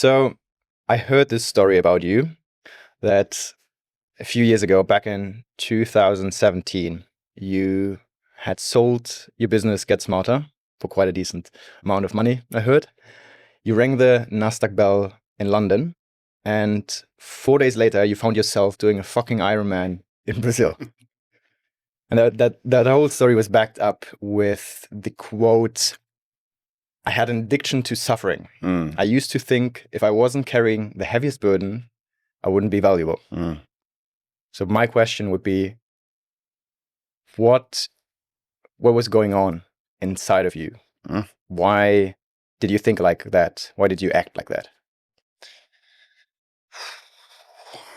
So I heard this story about you that a few years ago, back in 2017, you had sold your business Get Smarter for quite a decent amount of money, I heard. You rang the Nasdaq bell in London, and 4 days later, you found yourself doing a fucking IronMan in Brazil. And that whole story was backed up with the quote, "I had an addiction to suffering. I used to think if I wasn't carrying the heaviest burden, I wouldn't be valuable." So my question would be, what was going on inside of you? Why did you think like that? Why did you act like that?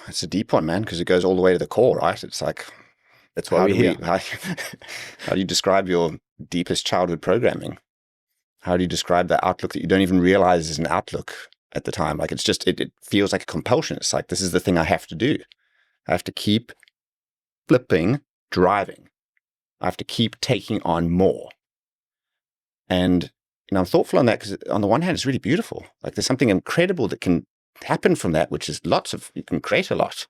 It's a deep one, man, because it goes all the way to the core, right? It's like, That's why we're here. how do you describe your deepest childhood programming? How do you describe that outlook that you don't even realize is an outlook at the time? Like, it's just, it feels like a compulsion. It's like, this is the thing I have to do. I have to keep flipping, driving. I have to keep taking on more. And, I'm thoughtful on that because on the one hand, it's really beautiful. Like, there's something incredible that can happen from that, which is you can create a lot.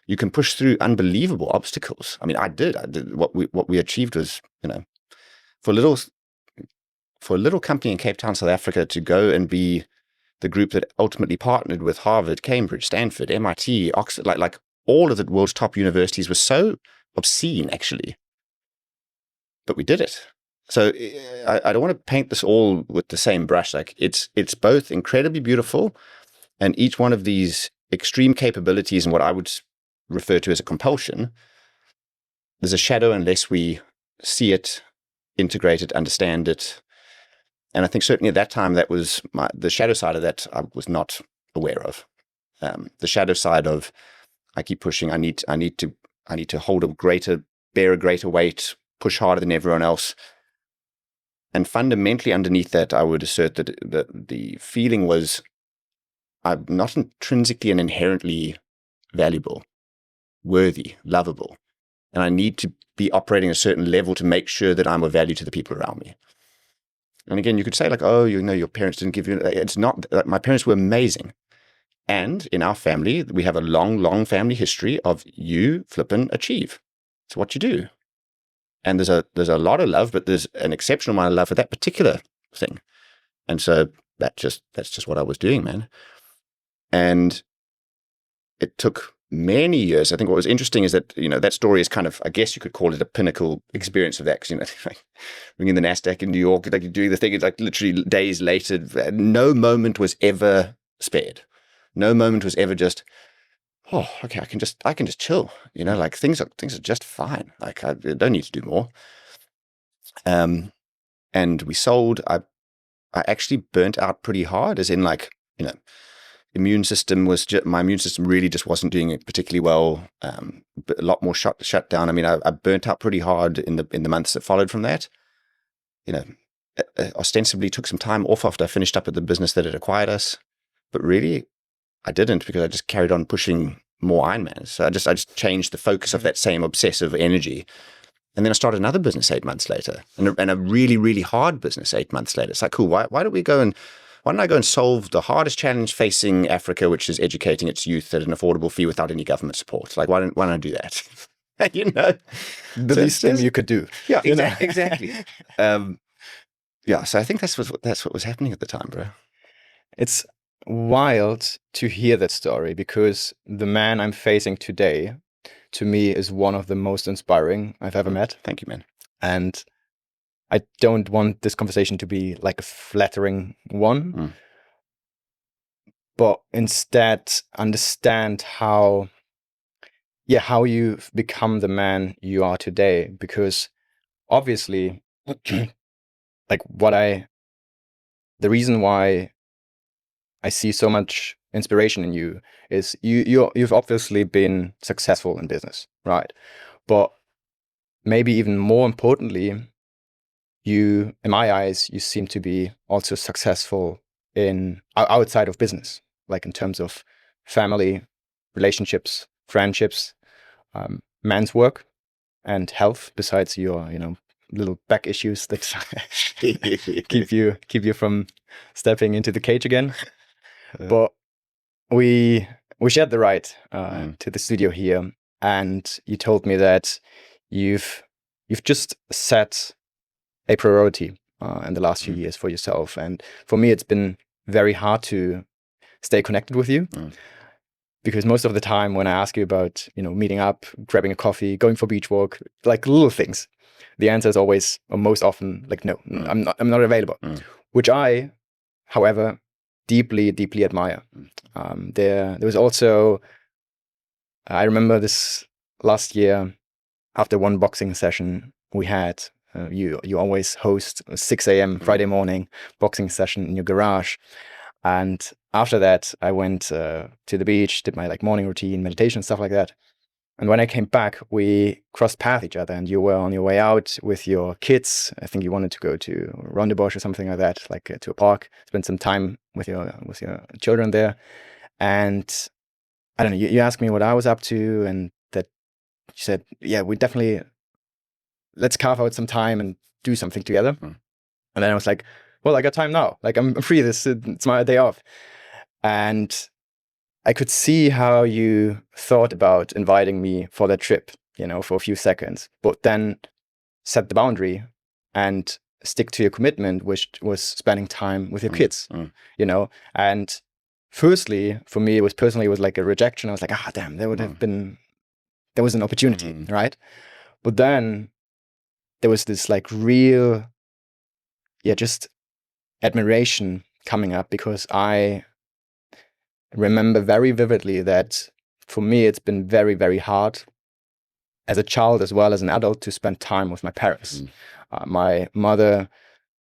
You can push through unbelievable obstacles. I mean, I did. What we achieved was, for a little company in Cape Town, South Africa, to go and be the group that ultimately partnered with Harvard, Cambridge, Stanford, MIT, Oxford, like all of the world's top universities, was so obscene, actually. But we did it. So I don't want to paint this all with the same brush. Like, it's both incredibly beautiful, and each one of these extreme capabilities and what I would refer to as a compulsion, there's a shadow unless we see it, integrate it, understand it. And I think certainly at that time, that was the shadow side of that I was not aware of. The shadow side of, I keep pushing, I need to bear a greater weight, push harder than everyone else. And fundamentally underneath that, I would assert that the feeling was, I'm not intrinsically and inherently valuable, worthy, lovable. And I need to be operating a certain level to make sure that I'm of value to the people around me. And again, you could say like, oh, your parents didn't give you, it's not, my parents were amazing. And in our family, we have a long, long family history of you flip and achieve. It's what you do. And there's a lot of love, but there's an exceptional amount of love for that particular thing. And so that's just what I was doing, man. And it took many years. I think what was interesting is that, that story is kind of, I guess you could call it a pinnacle experience of that. Because, like ringing the Nasdaq in New York, like doing the thing, it's like literally days later, no moment was ever spared. No moment was ever just, oh, okay, I can just chill. Like things are just fine. Like I don't need to do more. And we sold. I actually burnt out pretty hard, as in like, my immune system really just wasn't doing it particularly well. A lot more shut down. I mean, I burnt out pretty hard in the months that followed from that. Ostensibly took some time off after I finished up at the business that had acquired us, but really I didn't, because I just carried on pushing more IronMan. So I just changed the focus of that same obsessive energy. And then I started another business 8 months later, and a really, really hard business 8 months later. It's like, cool, why don't I go and solve the hardest challenge facing Africa, which is educating its youth at an affordable fee without any government support? Like, why don't I do that? The least thing you could do. Yeah, exactly. Yeah, so I think that's what was happening at the time, bro. It's wild to hear that story, because the man I'm facing today, to me, is one of the most inspiring I've ever met. Thank you, man. And I don't want this conversation to be like a flattering one, but instead understand how you've become the man you are today. Because obviously, like the reason why I see so much inspiration in you is you've obviously been successful in business, right? But maybe even more importantly, in my eyes, you seem to be also successful in outside of business, like in terms of family, relationships, friendships, man's work, and health. Besides your, little back issues that keep you from stepping into the cage again. But we shared the ride to the studio here, and you told me that you've just set a priority in the last few years for yourself. And for me, it's been very hard to stay connected with you because most of the time when I ask you about, meeting up, grabbing a coffee, going for beach walk, like little things, the answer is always, or most often, like, no, I'm not available, which I, however, deeply, deeply admire. There was also, I remember this last year after one boxing session we had, you always host a 6 a.m. Friday morning boxing session in your garage. And after that, I went to the beach, did my morning routine, meditation, stuff like that. And when I came back, we crossed paths each other, and you were on your way out with your kids. I think you wanted to go to Rondebosch or something like that, to a park, spend some time with your children there. And I don't know, you asked me what I was up to, and that you said, yeah, let's carve out some time and do something together. And then I was like, well, I got time now. I'm free. It's my day off. And I could see how you thought about inviting me for that trip, for a few seconds, but then set the boundary and stick to your commitment, which was spending time with your kids, And firstly, for me, it was like a rejection. I was like, damn, there was an opportunity, right? But then there was this real, just admiration coming up, because I remember very vividly that for me, it's been very, very hard as a child as well as an adult to spend time with my parents. My mother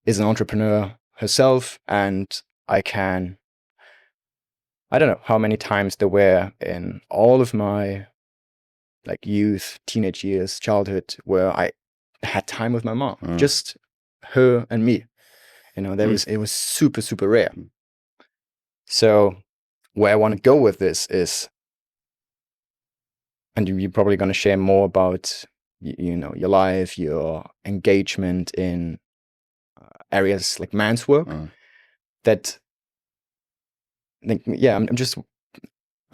is an entrepreneur herself, and I don't know how many times there were in all of my youth, teenage years, childhood, where I had time with my mom, just her and me. It was super, super rare. So where I want to go with this is, and you're probably going to share more about, your life, your engagement in areas like man's work, that, I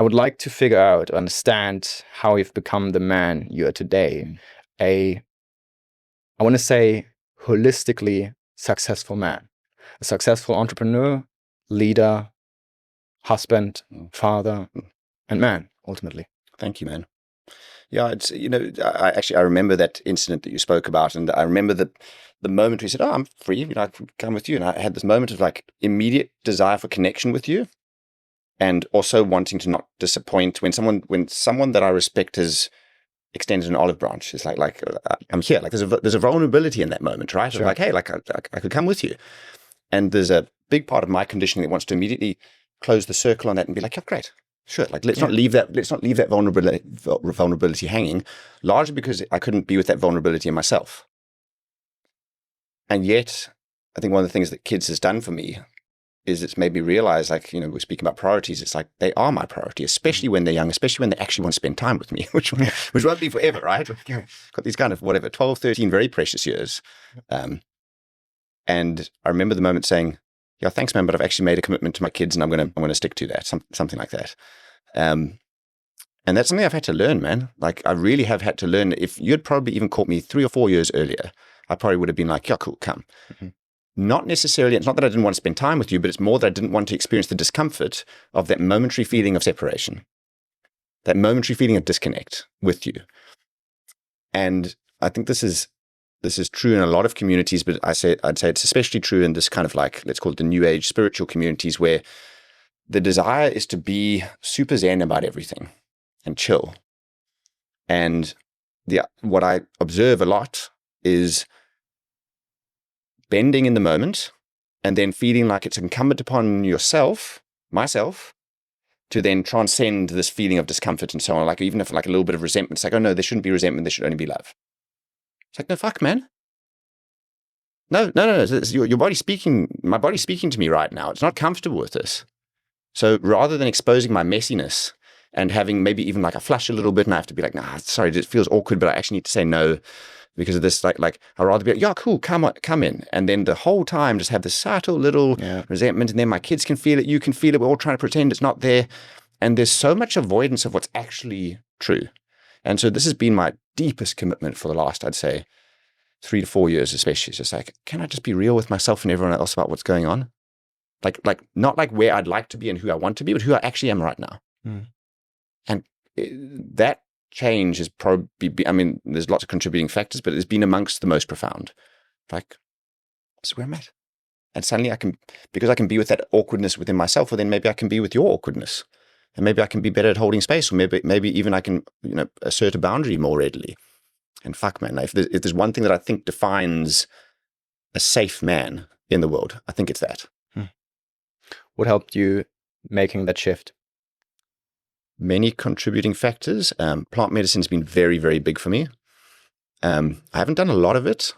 would like to figure out, understand how you've become the man you are today. I want to say holistically successful man, a successful entrepreneur, leader, husband, father, and man, ultimately. Thank you, man. Yeah, it's, I remember that incident that you spoke about, and I remember the moment where you said, "Oh, I'm free, I can come with you." And I had this moment of immediate desire for connection with you, and also wanting to not disappoint when someone that I respect has extended an olive branch. It's I'm here. There's a vulnerability in that moment, right? Sure. Of hey, I could come with you. And there's a big part of my conditioning that wants to immediately close the circle on that and be like, yeah, great. Sure. Let's not leave that vulnerability hanging, largely because I couldn't be with that vulnerability in myself. And yet, I think one of the things that kids has done for me is it's made me realize, we're speaking about priorities. It's they are my priority, especially when they're young, especially when they actually want to spend time with me, which won't be forever, right? Got these kind of 12, 13 very precious years. And I remember the moment saying, yeah, thanks, man, but I've actually made a commitment to my kids, and I'm gonna stick to that, something like that. And that's something I've had to learn, man. I really have had to learn. If you'd probably even caught me 3 or 4 years earlier, I probably would have been like, yeah, cool, come. Not necessarily, it's not that I didn't want to spend time with you, but it's more that I didn't want to experience the discomfort of that momentary feeling of separation, that momentary feeling of disconnect with you. And I think this is true in a lot of communities, but I'd say it's especially true in this kind of let's call it the new age spiritual communities, where the desire is to be super zen about everything and chill. And what I observe a lot is bending in the moment, and then feeling like it's incumbent upon myself, to then transcend this feeling of discomfort and so on. Even if a little bit of resentment, it's oh no, there shouldn't be resentment, there should only be love. It's no, fuck, man. No. It's your body speaking, my body's speaking to me right now. It's not comfortable with this. So rather than exposing my messiness and having maybe even I flush a little bit and I have to be nah, sorry, it feels awkward, but I actually need to say no. because of this, like I'd rather be like, yeah, cool, come in. And then the whole time just have this subtle little resentment. And then my kids can feel it, you can feel it. We're all trying to pretend it's not there. And there's so much avoidance of what's actually true. And so this has been my deepest commitment for the last, I'd say, 3 to 4 years, especially. It's just like, can I just be real with myself and everyone else about what's going on? Like not like where I'd like to be and who I want to be, but who I actually am right now. And that change is probably, I mean, there's lots of contributing factors, but it's been amongst the most profound. Like, this is where I'm at. And suddenly because I can be with that awkwardness within myself, well, then maybe I can be with your awkwardness. And maybe I can be better at holding space, or maybe even I can, assert a boundary more readily. And fuck, man, if there's one thing that I think defines a safe man in the world, I think it's that. What helped you making that shift? Many contributing factors. Plant medicine has been very, very big for me. I haven't done a lot of it,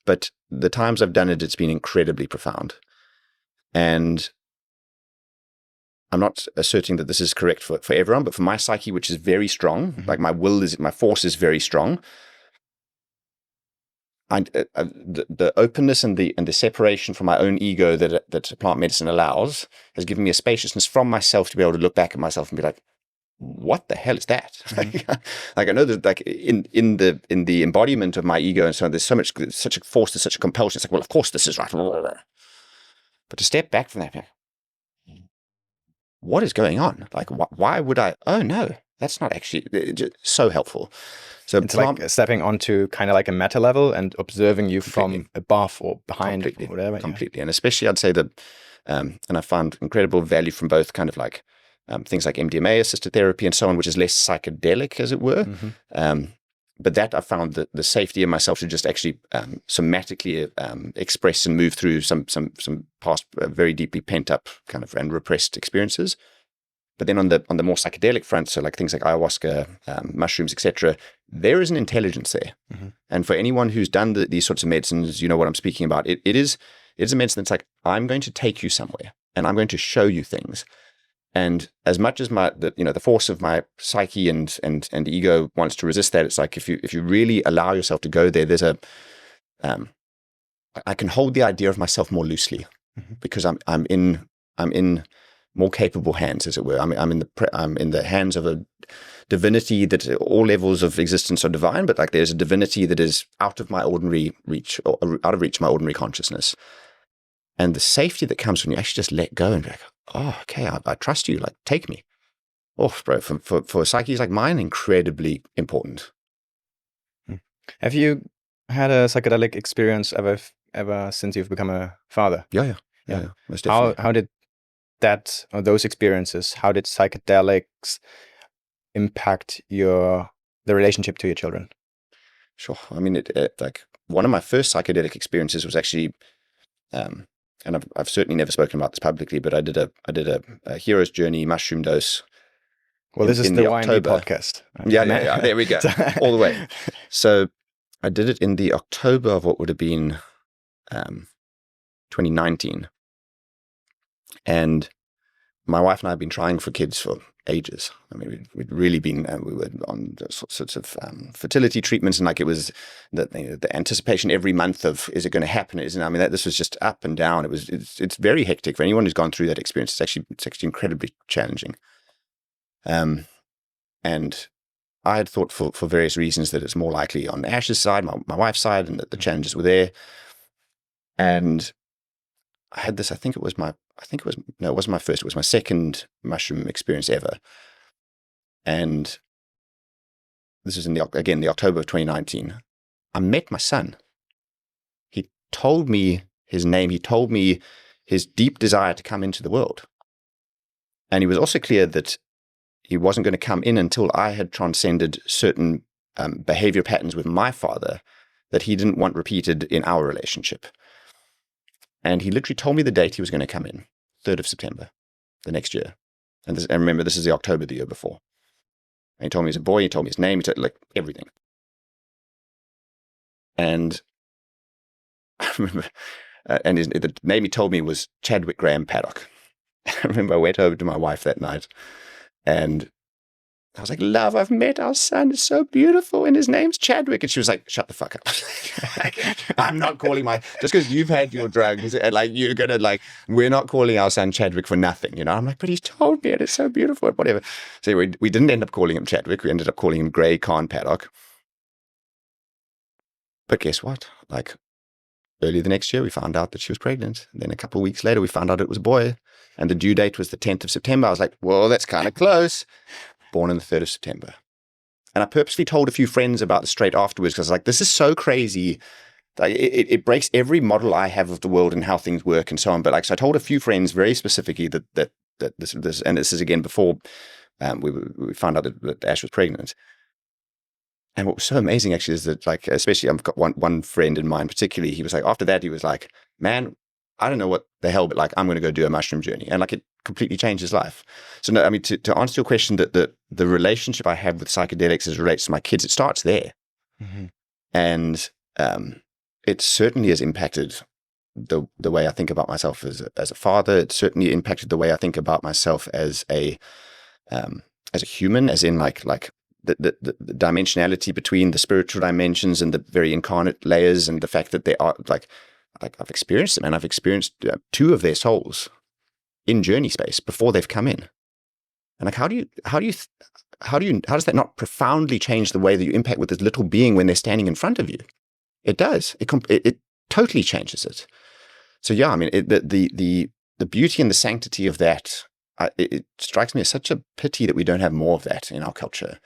but the times I've done it, it's been incredibly profound. And I'm not asserting that this is correct for everyone, but for my psyche, which is very strong, like my force is very strong. The openness and the separation from my own ego that plant medicine allows has given me a spaciousness from myself to be able to look back at myself and be like, what the hell is that? Like I know that, like in the embodiment of my ego and so on, there's such a force, there's such a compulsion. It's like, well, of course this is right. But to step back from that, what is going on? Like, why would I? Oh no, that's not actually so helpful. So it's like stepping onto kind of like a meta level and observing you from above or behind or whatever. Completely. And especially I'd say that, and I found incredible value from both kind of like things like MDMA assisted therapy and so on, which is less psychedelic, as it were. But that I found that the safety in myself to just actually somatically express and move through some past very deeply pent up kind of and repressed experiences. But then on the more psychedelic front, so like things like ayahuasca, mushrooms, etc., there is an intelligence there. And for anyone who's done these sorts of medicines, you know what I'm speaking about. It is a medicine that's like, I'm going to take you somewhere and I'm going to show you things. And as much as the force of my psyche and ego wants to resist that, it's like if you really allow yourself to go there, there's I can hold the idea of myself more loosely because I'm in more capable hands, as it were. I'm in the hands of a divinity that all levels of existence are divine, but like there's a divinity that is out of my ordinary reach, or out of reach of my ordinary consciousness. And the safety that comes when you actually just let go and be like, oh, okay, I trust you. Like, take me. Oh, bro, for psyches like mine, incredibly important. Have you had a psychedelic experience ever since you've become a father? Yeah. Most definitely. How did that, or those experiences, how did psychedelics impact the relationship to your children? Sure. I mean, it like one of my first psychedelic experiences was actually, and I've certainly never spoken about this publicly, but I did a hero's journey mushroom dose. Well, this is the YND podcast. Yeah. There we go. All the way. So I did it in the October of what would have been 2019. And my wife and I have been trying for kids for ages. I mean, we'd really been, we were on sorts of fertility treatments, and like it was the anticipation every month of, is it going to happen? Isn't? I mean, this was just up and down. It's very hectic for anyone who's gone through that experience. It's actually incredibly challenging. And I had thought for various reasons that it's more likely on Ash's side, my wife's side, and that the challenges were there. And I had this, it wasn't my first, it was my second mushroom experience ever. And this is in the October of 2019. I met my son. He told me his name. He told me his deep desire to come into the world. And he was also clear that he wasn't going to come in until I had transcended certain behavior patterns with my father that he didn't want repeated in our relationship. And he literally told me the date he was going to come in, 3rd of September, the next year. And remember, this is the October the year before. And he told me he's a boy, he told me his name, he told like everything. And I remember, and the name he told me was Chadwick Graham Paddock. I remember I went over to my wife that night, and I was like, love, I've met our son. It's so beautiful. And his name's Chadwick. And she was like, shut the fuck up. I'm not calling just because you've had your drugs and like, you're going to like, we're not calling our son Chadwick for nothing. You know, I'm like, but he's told me and it's so beautiful and whatever. So we didn't end up calling him Chadwick. We ended up calling him Grey Khan Paddock. But guess what? Like early the next year, we found out that she was pregnant. And then a couple of weeks later, we found out it was a boy. And the due date was the 10th of September. I was like, well, that's kind of close. Born on the 3rd of September. And I purposely told a few friends about this straight afterwards because I was like, this is so crazy. Like, it breaks every model I have of the world and how things work and so on. But like, so I told a few friends very specifically that this, and this is again before we found out that Ash was pregnant. And what was so amazing actually is that, like, especially I've got one friend in mind particularly, he was like, after that, he was like, man, I don't know what the hell, but like, I'm going to go do a mushroom journey. And like, it completely changed his life. So no, I mean, to answer your question, that the relationship I have with psychedelics as it relates to my kids, it starts there. Mm-hmm. And it certainly has impacted the way I think about myself as a father. It certainly impacted the way I think about myself as a human, as in like the dimensionality between the spiritual dimensions and the very incarnate layers, and the fact that they are like I've experienced them, and I've experienced 2 of their souls in journey space before they've come in. And like, how does that not profoundly change the way that you impact with this little being when they're standing in front of you? It does. It totally changes it. So yeah, I mean, the beauty and the sanctity of that, it strikes me as such a pity that we don't have more of that in our culture.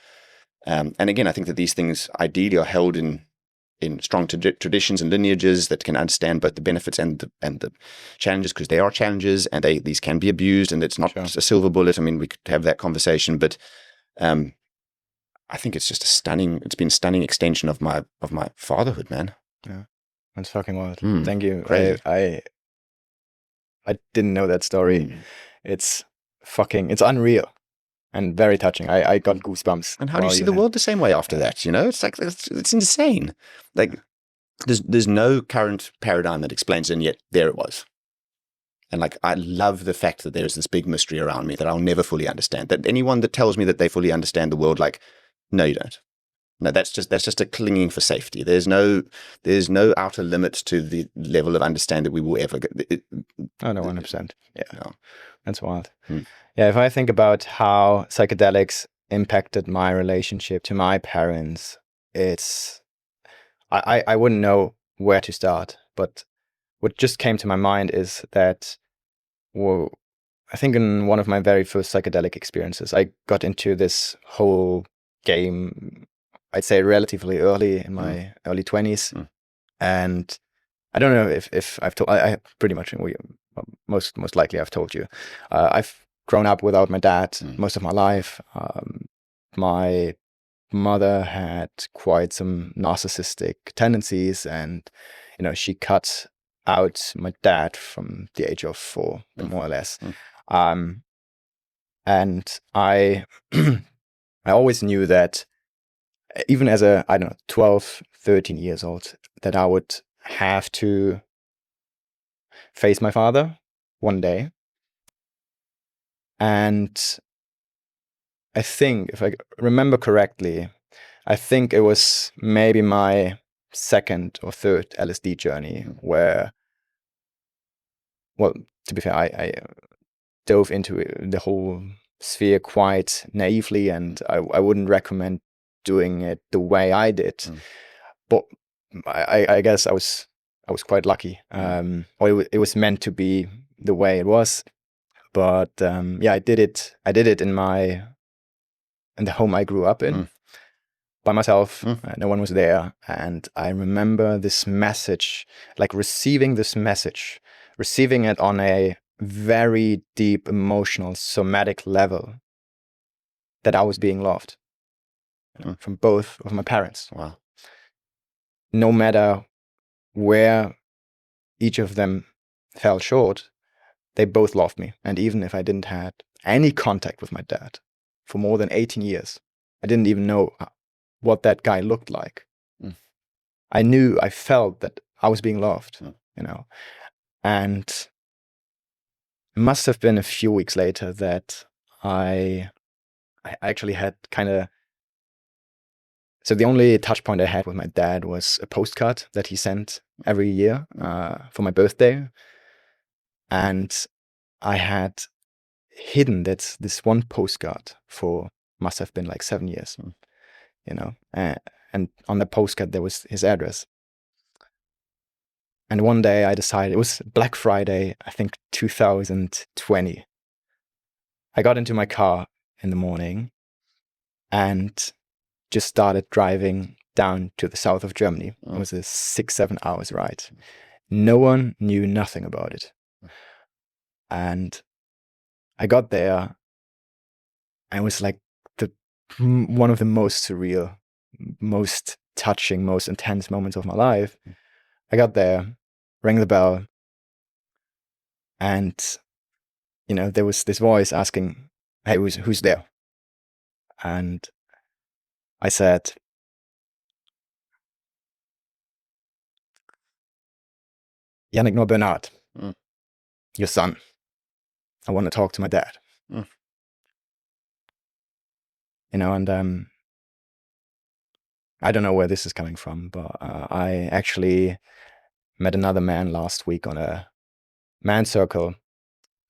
And again, I think that these things ideally are held in strong traditions and lineages that can understand both the benefits and the challenges, because there are challenges, and these can be abused, and it's not a silver bullet. I mean, we could have that conversation, but I think it's just it's been a stunning extension of my fatherhood, man. Yeah, that's fucking wild. Thank you. Crazy. I didn't know that story. It's unreal. And very touching. I got goosebumps. And how do you see the world the same way after that? You know, it's like, it's insane. Like, there's no current paradigm that explains it, and yet there it was. And like, I love the fact that there's this big mystery around me that I'll never fully understand. That anyone that tells me that they fully understand the world, like, no, you don't. No, that's just a clinging for safety. There's no outer limit to the level of understanding that we will ever get. Oh no, 100%. Yeah, no. That's wild. Yeah, if I think about how psychedelics impacted my relationship to my parents, I wouldn't know where to start. But what just came to my mind is that, well, I think in one of my very first psychedelic experiences, I got into this whole game, I'd say relatively early in my early 20s. And I don't know if I've told, I pretty much, most likely I've told you. I've grown up without my dad most of my life. My mother had quite some narcissistic tendencies, and she cut out my dad from the age of 4, more or less. And I I always knew that even as a 12, 13 years old, that I would have to face my father one day. And I think, if I remember correctly, I think it was maybe my 2nd or 3rd LSD journey where, well, to be fair, I dove into the whole sphere quite naively, and I wouldn't recommend doing it the way I did. But I guess I was quite lucky. Or it was meant to be the way it was. But yeah, I did it in the home I grew up in by myself. No one was there. And I remember this message, like receiving it on a very deep emotional somatic level, that I was being loved from both of my parents. Wow. No matter where each of them fell short, they both loved me. And even if I didn't have any contact with my dad for more than 18 years, I didn't even know what that guy looked like. I felt that I was being loved, and it must have been a few weeks later that I I actually had kind of, so the only touch point I had with my dad was a postcard that he sent every year for my birthday. And I had hidden this one postcard for, must have been like 7 years, you know, and on the postcard there was his address. And one day I decided, it was Black Friday, I think 2020. I got into my car in the morning and just started driving down to the south of Germany. It was a 6-7 hours ride. No one knew nothing about it. And I got there and it was like one of the most surreal, most touching, most intense moments of my life. I got there, rang the bell, and there was this voice asking, "Hey, who's there?" And I said, "Yannick Noor Bernard, your son. I want to talk to my dad." And I don't know where this is coming from, but I actually met another man last week on a man circle,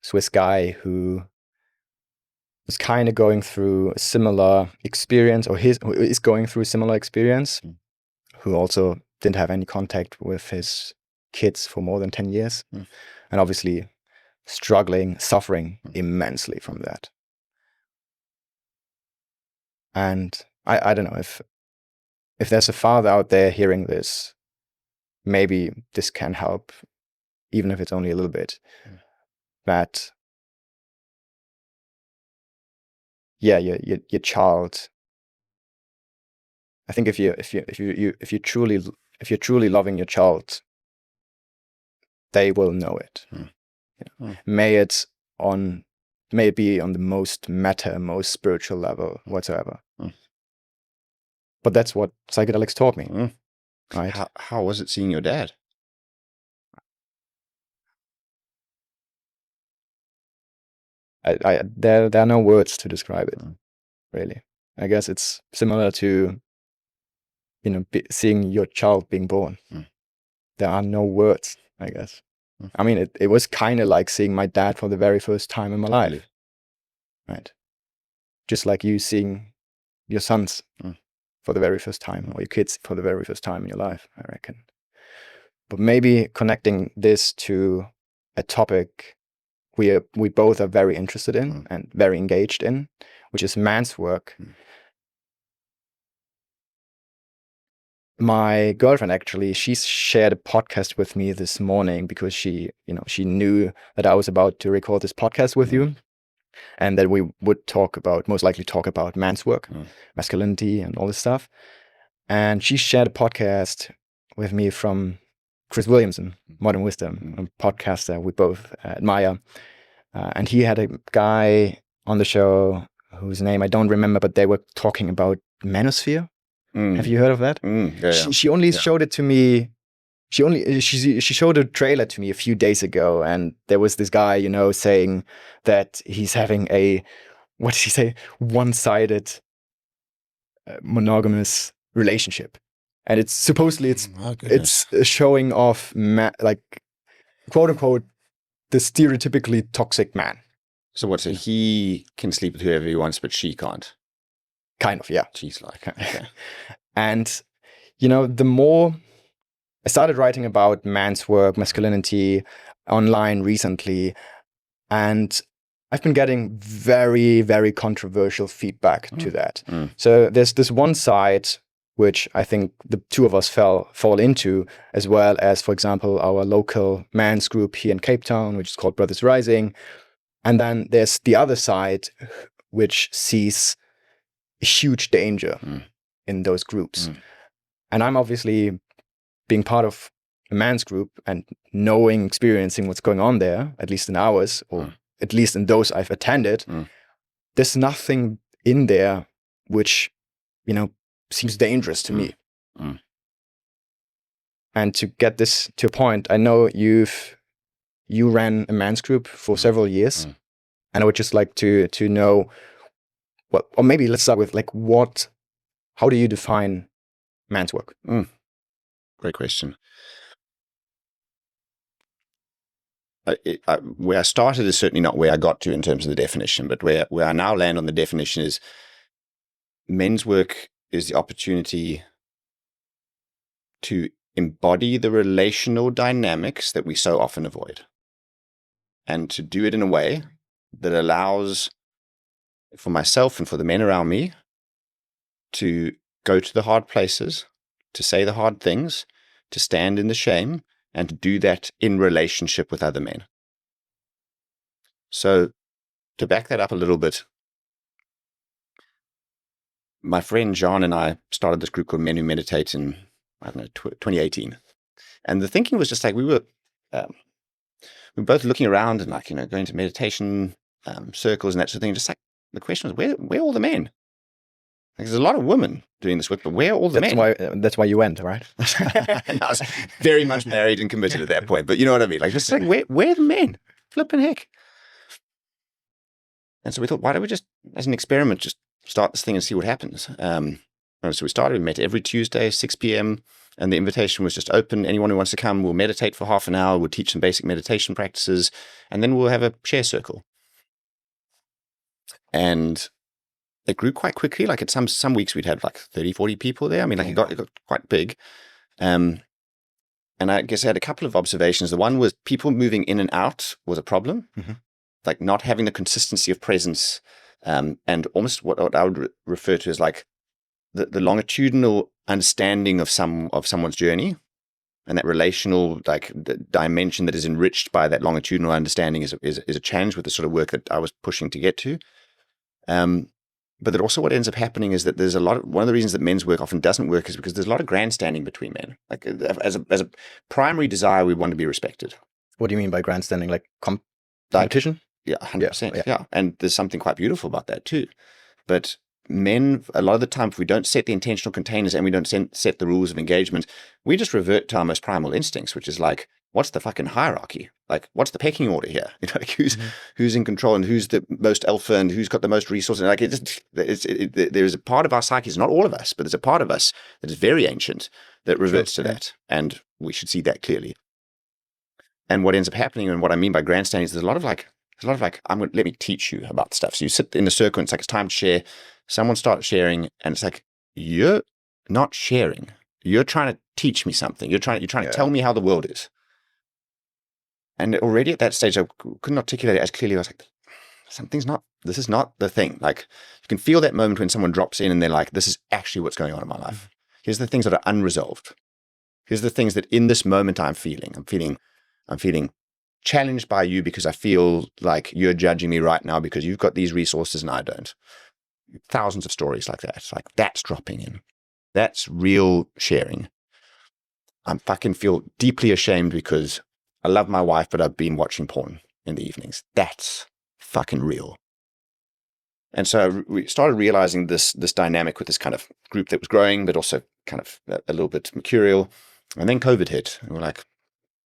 Swiss guy who was kind of going through a similar experience, or who is going through a similar experience, who also didn't have any contact with his kids for more than 10 years, and obviously struggling, suffering immensely from that. And I don't know if there's a father out there hearing this, maybe this can help, even if it's only a little bit. That your child. I think if you're truly loving your child, they will know it. May it be on the most meta, most spiritual level whatsoever. But that's what psychedelics taught me. Right? How was it seeing your dad? There are no words to describe it, really. I guess it's similar to seeing your child being born. There are no words, I guess. I mean, it was kind of like seeing my dad for the very first time in my life, right? Just like you seeing your sons for the very first time, or your kids for the very first time in your life, I reckon. But maybe connecting this to a topic we both are very interested in and very engaged in, which is man's work. My girlfriend, actually, she shared a podcast with me this morning because she knew that I was about to record this podcast with you, and that we would most likely talk about man's work, masculinity, and all this stuff. And she shared a podcast with me from Chris Williamson, Modern Wisdom, a podcaster we both admire. And he had a guy on the show whose name I don't remember, but they were talking about manosphere. Have you heard of that? She only showed it to me. She showed a trailer to me a few days ago, and there was this guy, saying that he's having a, what did he say? One-sided monogamous relationship, and it's supposedly it's showing off like, quote unquote, the stereotypically toxic man. So what? So he can sleep with whoever he wants, but she can't. Kind of, yeah. She's like, okay. And the more I started writing about man's work, masculinity online recently, and I've been getting very, very controversial feedback to that. So there's this one side which I think the two of us fall into, as well as, for example, our local man's group here in Cape Town, which is called Brothers Rising. And then there's the other side, which sees a huge danger in those groups. And I'm obviously being part of a man's group and experiencing what's going on there, at least in ours, or at least in those I've attended. There's nothing in there which, seems dangerous to me. And to get this to a point, I know you ran a man's group for several years, and I would just like to know well, or maybe let's start with like how do you define man's work? Great question. Where I started is certainly not where I got to in terms of the definition, but where I now land on the definition is men's work is the opportunity to embody the relational dynamics that we so often avoid, and to do it in a way that allows for myself and for the men around me to go to the hard places, to say the hard things, to stand in the shame, and to do that in relationship with other men. So to back that up a little bit, my friend John and I started this group called Men Who Meditate in, 2018. And the thinking was just like we were both looking around and like, going to meditation circles and that sort of thing. Just like the question was, where are all the men? Like, there's a lot of women doing this work, but where are all the men? That's why you went, right? And I was very much married and committed at that point. But you know what I mean? Like, just like, where are the men? Flipping heck. And so we thought, why don't we just, as an experiment, just start this thing and see what happens? So we started, we met every Tuesday, 6 p.m., and the invitation was just open. Anyone who wants to come, we'll meditate for half an hour, we'll teach some basic meditation practices, and then we'll have a share circle. And it grew quite quickly. Like at some weeks we'd have like 30, 40 people there. I mean, like it got quite big. And I guess I had a couple of observations. The one was people moving in and out was a problem. Mm-hmm. Like not having the consistency of presence, and almost what I would refer to as like the longitudinal understanding of someone's journey, and that relational like the dimension that is enriched by that longitudinal understanding is a challenge with the sort of work that I was pushing to get to. But that also what ends up happening is that there's one of the reasons that men's work often doesn't work is because there's a lot of grandstanding between men. Like as a primary desire, we want to be respected. What do you mean by grandstanding? Like competition? Yeah, 100%. Yeah. And there's something quite beautiful about that too. But men, a lot of the time, if we don't set the intentional containers and we don't set the rules of engagement, we just revert to our most primal instincts, which is like, what's the fucking hierarchy? Like, what's the pecking order here? Like who's in control and who's the most alpha and who's got the most resources? And like, there's a part of our psyche, it's not all of us, but there's a part of us that is very ancient that reverts to that. And we should see that clearly. And what ends up happening, and what I mean by grandstanding, is there's a lot of like, let me teach you about stuff. So you sit in the circle and it's like, it's time to share. Someone starts sharing and it's like, you're not sharing. You're trying to teach me something. You're trying to tell me how the world is. And already at that stage, I couldn't articulate it as clearly. I was like, this is not the thing. Like you can feel that moment when someone drops in and they're like, this is actually what's going on in my life. Here's the things that are unresolved. Here's the things that in this moment I'm feeling. I'm feeling challenged by you because I feel like you're judging me right now because you've got these resources and I don't. Thousands of stories like that. It's like, that's dropping in. That's real sharing. I fucking feel deeply ashamed because I love my wife, but I've been watching porn in the evenings. That's fucking real. And so we started realizing this dynamic with this kind of group that was growing, but also kind of a little bit mercurial. And then COVID hit. And we're like,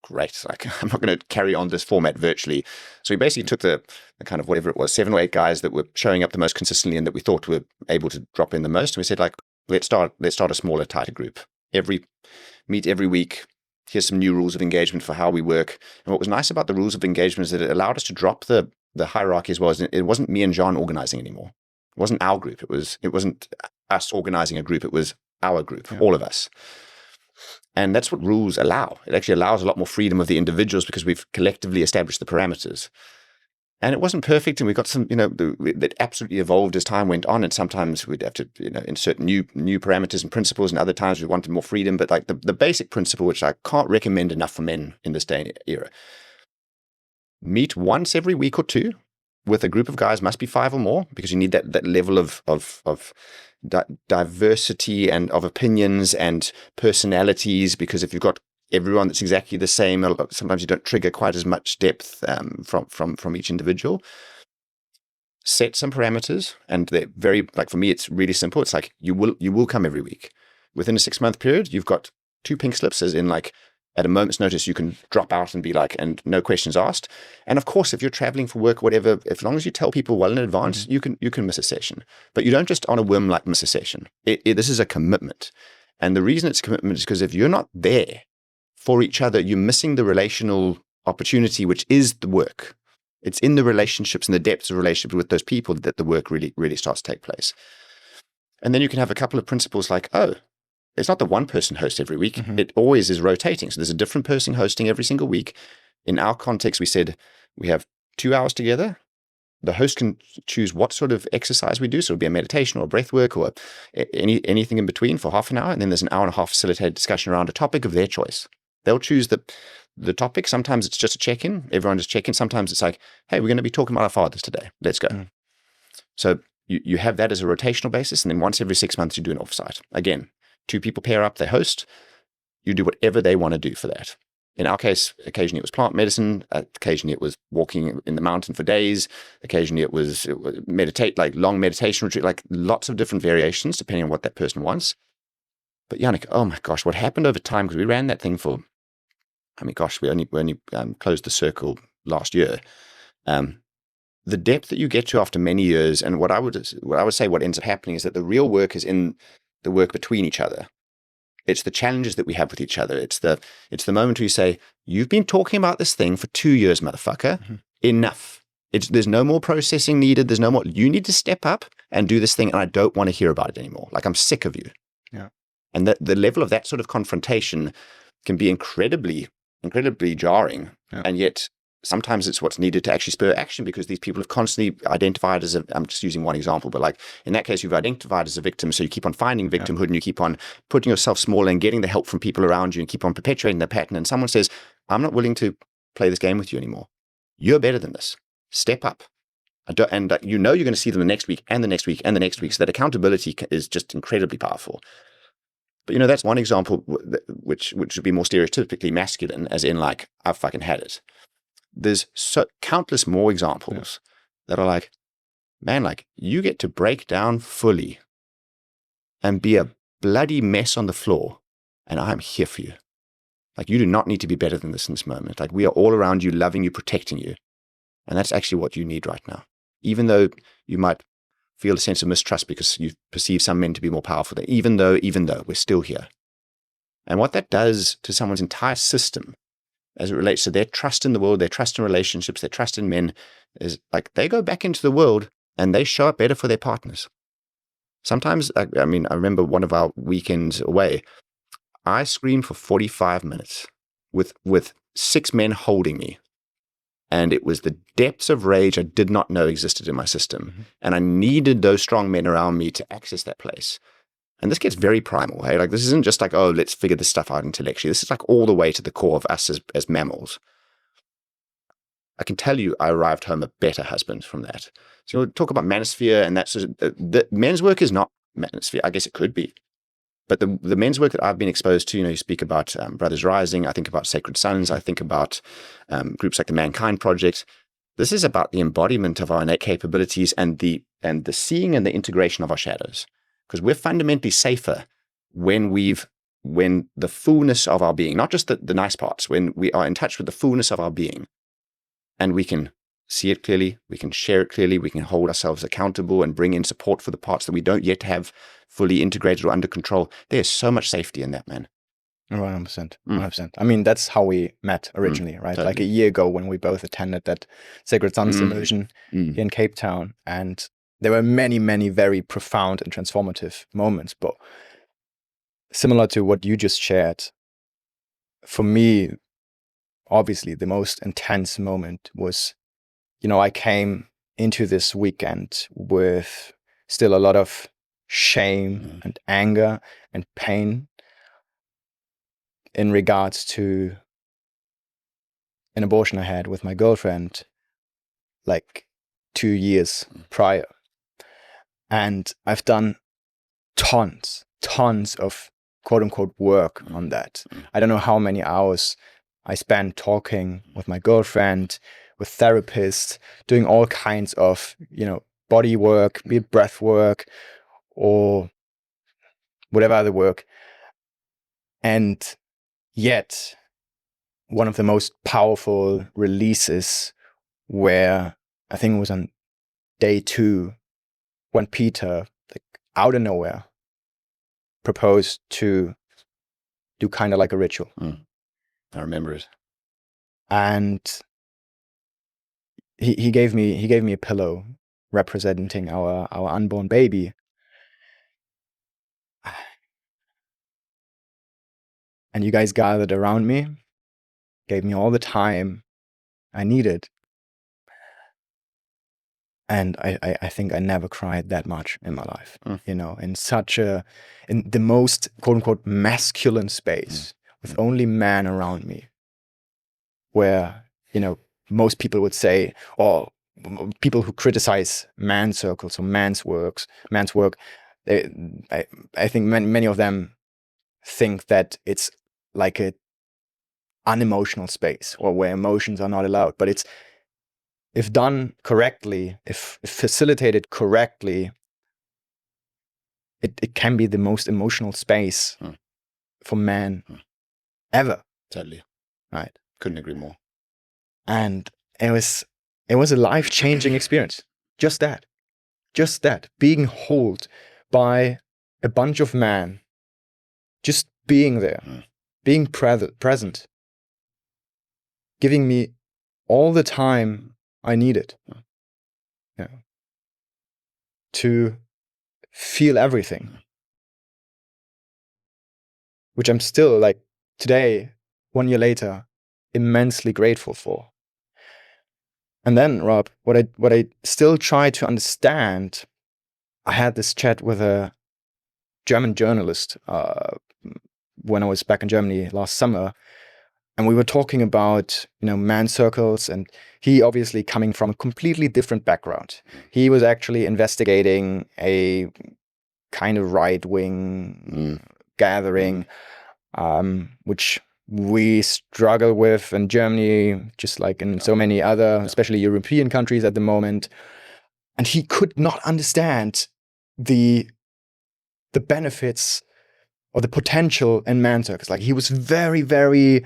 great, like I'm not going to carry on this format virtually. So we basically took the kind of whatever it was, 7 or 8 guys that were showing up the most consistently and that we thought were able to drop in the most. And we said, like, let's start a smaller, tighter group. Meet every week. Here's some new rules of engagement for how we work. And what was nice about the rules of engagement is that it allowed us to drop the hierarchy as well. It wasn't me and John organizing anymore. It wasn't our group. It wasn't us organizing a group. It was our group, all of us. And that's what rules allow. It actually allows a lot more freedom of the individuals because we've collectively established the parameters. And it wasn't perfect, and we got some, that absolutely evolved as time went on. And sometimes we'd have to, insert new parameters and principles, and other times we wanted more freedom. But like the basic principle, which I can't recommend enough for men in this day and era, meet once every week or two with a group of guys, must be 5 or more, because you need that level of diversity and of opinions and personalities, because if you've got everyone that's exactly the same, sometimes you don't trigger quite as much depth from each individual. Set some parameters, and they're very, like for me, it's really simple. It's like you will come every week. Within a 6-month period, you've got 2 pink slips, as in like At a moment's notice, you can drop out and be like, and no questions asked. And of course, if you're traveling for work, whatever, as long as you tell people well in advance, you can miss a session. But you don't just on a whim like miss a session. This is a commitment. And the reason it's a commitment is because if you're not there for each other, you're missing the relational opportunity, which is the work. It's in the relationships and the depths of relationship with those people that the work really, really starts to take place. And then you can have a couple of principles like, oh, it's not the one person hosts every week. It always is rotating. So there's a different person hosting every single week. In our context, we said we have 2 hours together. The host can choose what sort of exercise we do. So it'll be a meditation or a breath work or anything in between for half an hour. And then there's an hour and a half facilitated discussion around a topic of their choice. They'll choose the topic. Sometimes it's just a check-in. Everyone just check-in. Sometimes it's like, hey, we're going to be talking about our fathers today. Let's go. So you have that as a rotational basis. And then once every 6 months, you do an offsite. Again, 2 people pair up, they host, you do whatever they want to do for that. In our case, occasionally it was plant medicine, occasionally it was walking in the mountain for days, occasionally it was meditate, like long meditation retreat, like lots of different variations depending on what that person wants. But Yannick, oh my gosh, what happened over time, because we ran that thing for, we only closed the circle last year. The depth that you get to after many years, and what I would say what ends up happening is that the real work is in the work between each other. It's the challenges that we have with each other. It's the moment where you say, you've been talking about this thing for 2 years, motherfucker. Enough. There's no more processing needed. There's no more. You need to step up and do this thing, and I don't want to hear about it anymore. Like, I'm sick of you. Yeah. And the level of that sort of confrontation can be incredibly, incredibly jarring. Yeah. And yet sometimes it's what's needed to actually spur action, because these people have constantly identified as I'm just using one example, but like in that case, you've identified as a victim. So you keep on finding victimhood and you keep on putting yourself smaller and getting the help from people around you and keep on perpetuating the pattern. And someone says, I'm not willing to play this game with you anymore. You're better than this. Step up. And you're going to see them the next week and the next week and the next week. So that accountability is just incredibly powerful. But that's one example which would be more stereotypically masculine, as in like, I've fucking had it. There's countless more examples that are like, man, like you get to break down fully and be a bloody mess on the floor, and I'm here for you. Like, you do not need to be better than this in this moment. Like, we are all around you, loving you, protecting you. And that's actually what you need right now. Even though you might feel a sense of mistrust because you perceive some men to be more powerful than, even though we're still here. And what that does to someone's entire system as it relates to their trust in the world, their trust in relationships, their trust in men, is like they go back into the world and they show up better for their partners. Sometimes, I remember one of our weekends away, I screamed for 45 minutes with 6 men holding me. And it was the depths of rage I did not know existed in my system. And I needed those strong men around me to access that place. And this gets very primal, hey? Like, this isn't just like, oh, let's figure this stuff out intellectually. This is like all the way to the core of us as mammals. I can tell you I arrived home a better husband from that. So we'll talk about manosphere, and that's the men's work is not manosphere. I guess it could be. But the men's work that I've been exposed to, you speak about Brothers Rising, I think about Sacred Sons, I think about groups like the Mankind Project. This is about the embodiment of our innate capabilities and the seeing and the integration of our shadows. Because we're fundamentally safer when the fullness of our being, not just the nice parts, when we are in touch with the fullness of our being, and we can see it clearly, we can share it clearly, we can hold ourselves accountable and bring in support for the parts that we don't yet have fully integrated or under control. There's so much safety in that, man. 100%. 100%. I mean, that's how we met originally, right? Totally. Like a year ago when we both attended that Sacred Sons immersion here in Cape Town. And there were many, many very profound and transformative moments. But similar to what you just shared, for me, obviously, the most intense moment was, I came into this weekend with still a lot of shame and anger and pain in regards to an abortion I had with my girlfriend like 2 years prior. And I've done tons of quote unquote work on that. I don't know how many hours I spent talking with my girlfriend, with therapists, doing all kinds of, body work, be it breath work or whatever other work. And yet one of the most powerful releases, where I think it was on day 2 when Peter, like, out of nowhere, proposed to do kind of like a ritual. I remember it. And he gave me a pillow representing our unborn baby. And you guys gathered around me, gave me all the time I needed. And I think I never cried that much in my life, you know, in the most quote unquote masculine space with only men around me, where, you know, most people would say, or people who criticize man circles or man's work, I think many of them think that it's like a unemotional space, or where emotions are not allowed. But it's, if done correctly, if facilitated correctly, it can be the most emotional space for man ever. Totally. Right. Couldn't agree more. And it was a life-changing experience. Just that, being held by a bunch of men, just being there, being present, giving me all the time I needed, you know, to feel everything, which I'm still, like, today, 1 year later, immensely grateful for. And then, Rob, what I still try to understand, I had this chat with a German journalist when I was back in Germany last summer, and we were talking about, you know, man circles, and he obviously coming from a completely different background. He was actually investigating a kind of right-wing gathering, which we struggle with in Germany, just like in so many other, especially European countries at the moment. And he could not understand the benefits or the potential in man circles. Like, he was very, very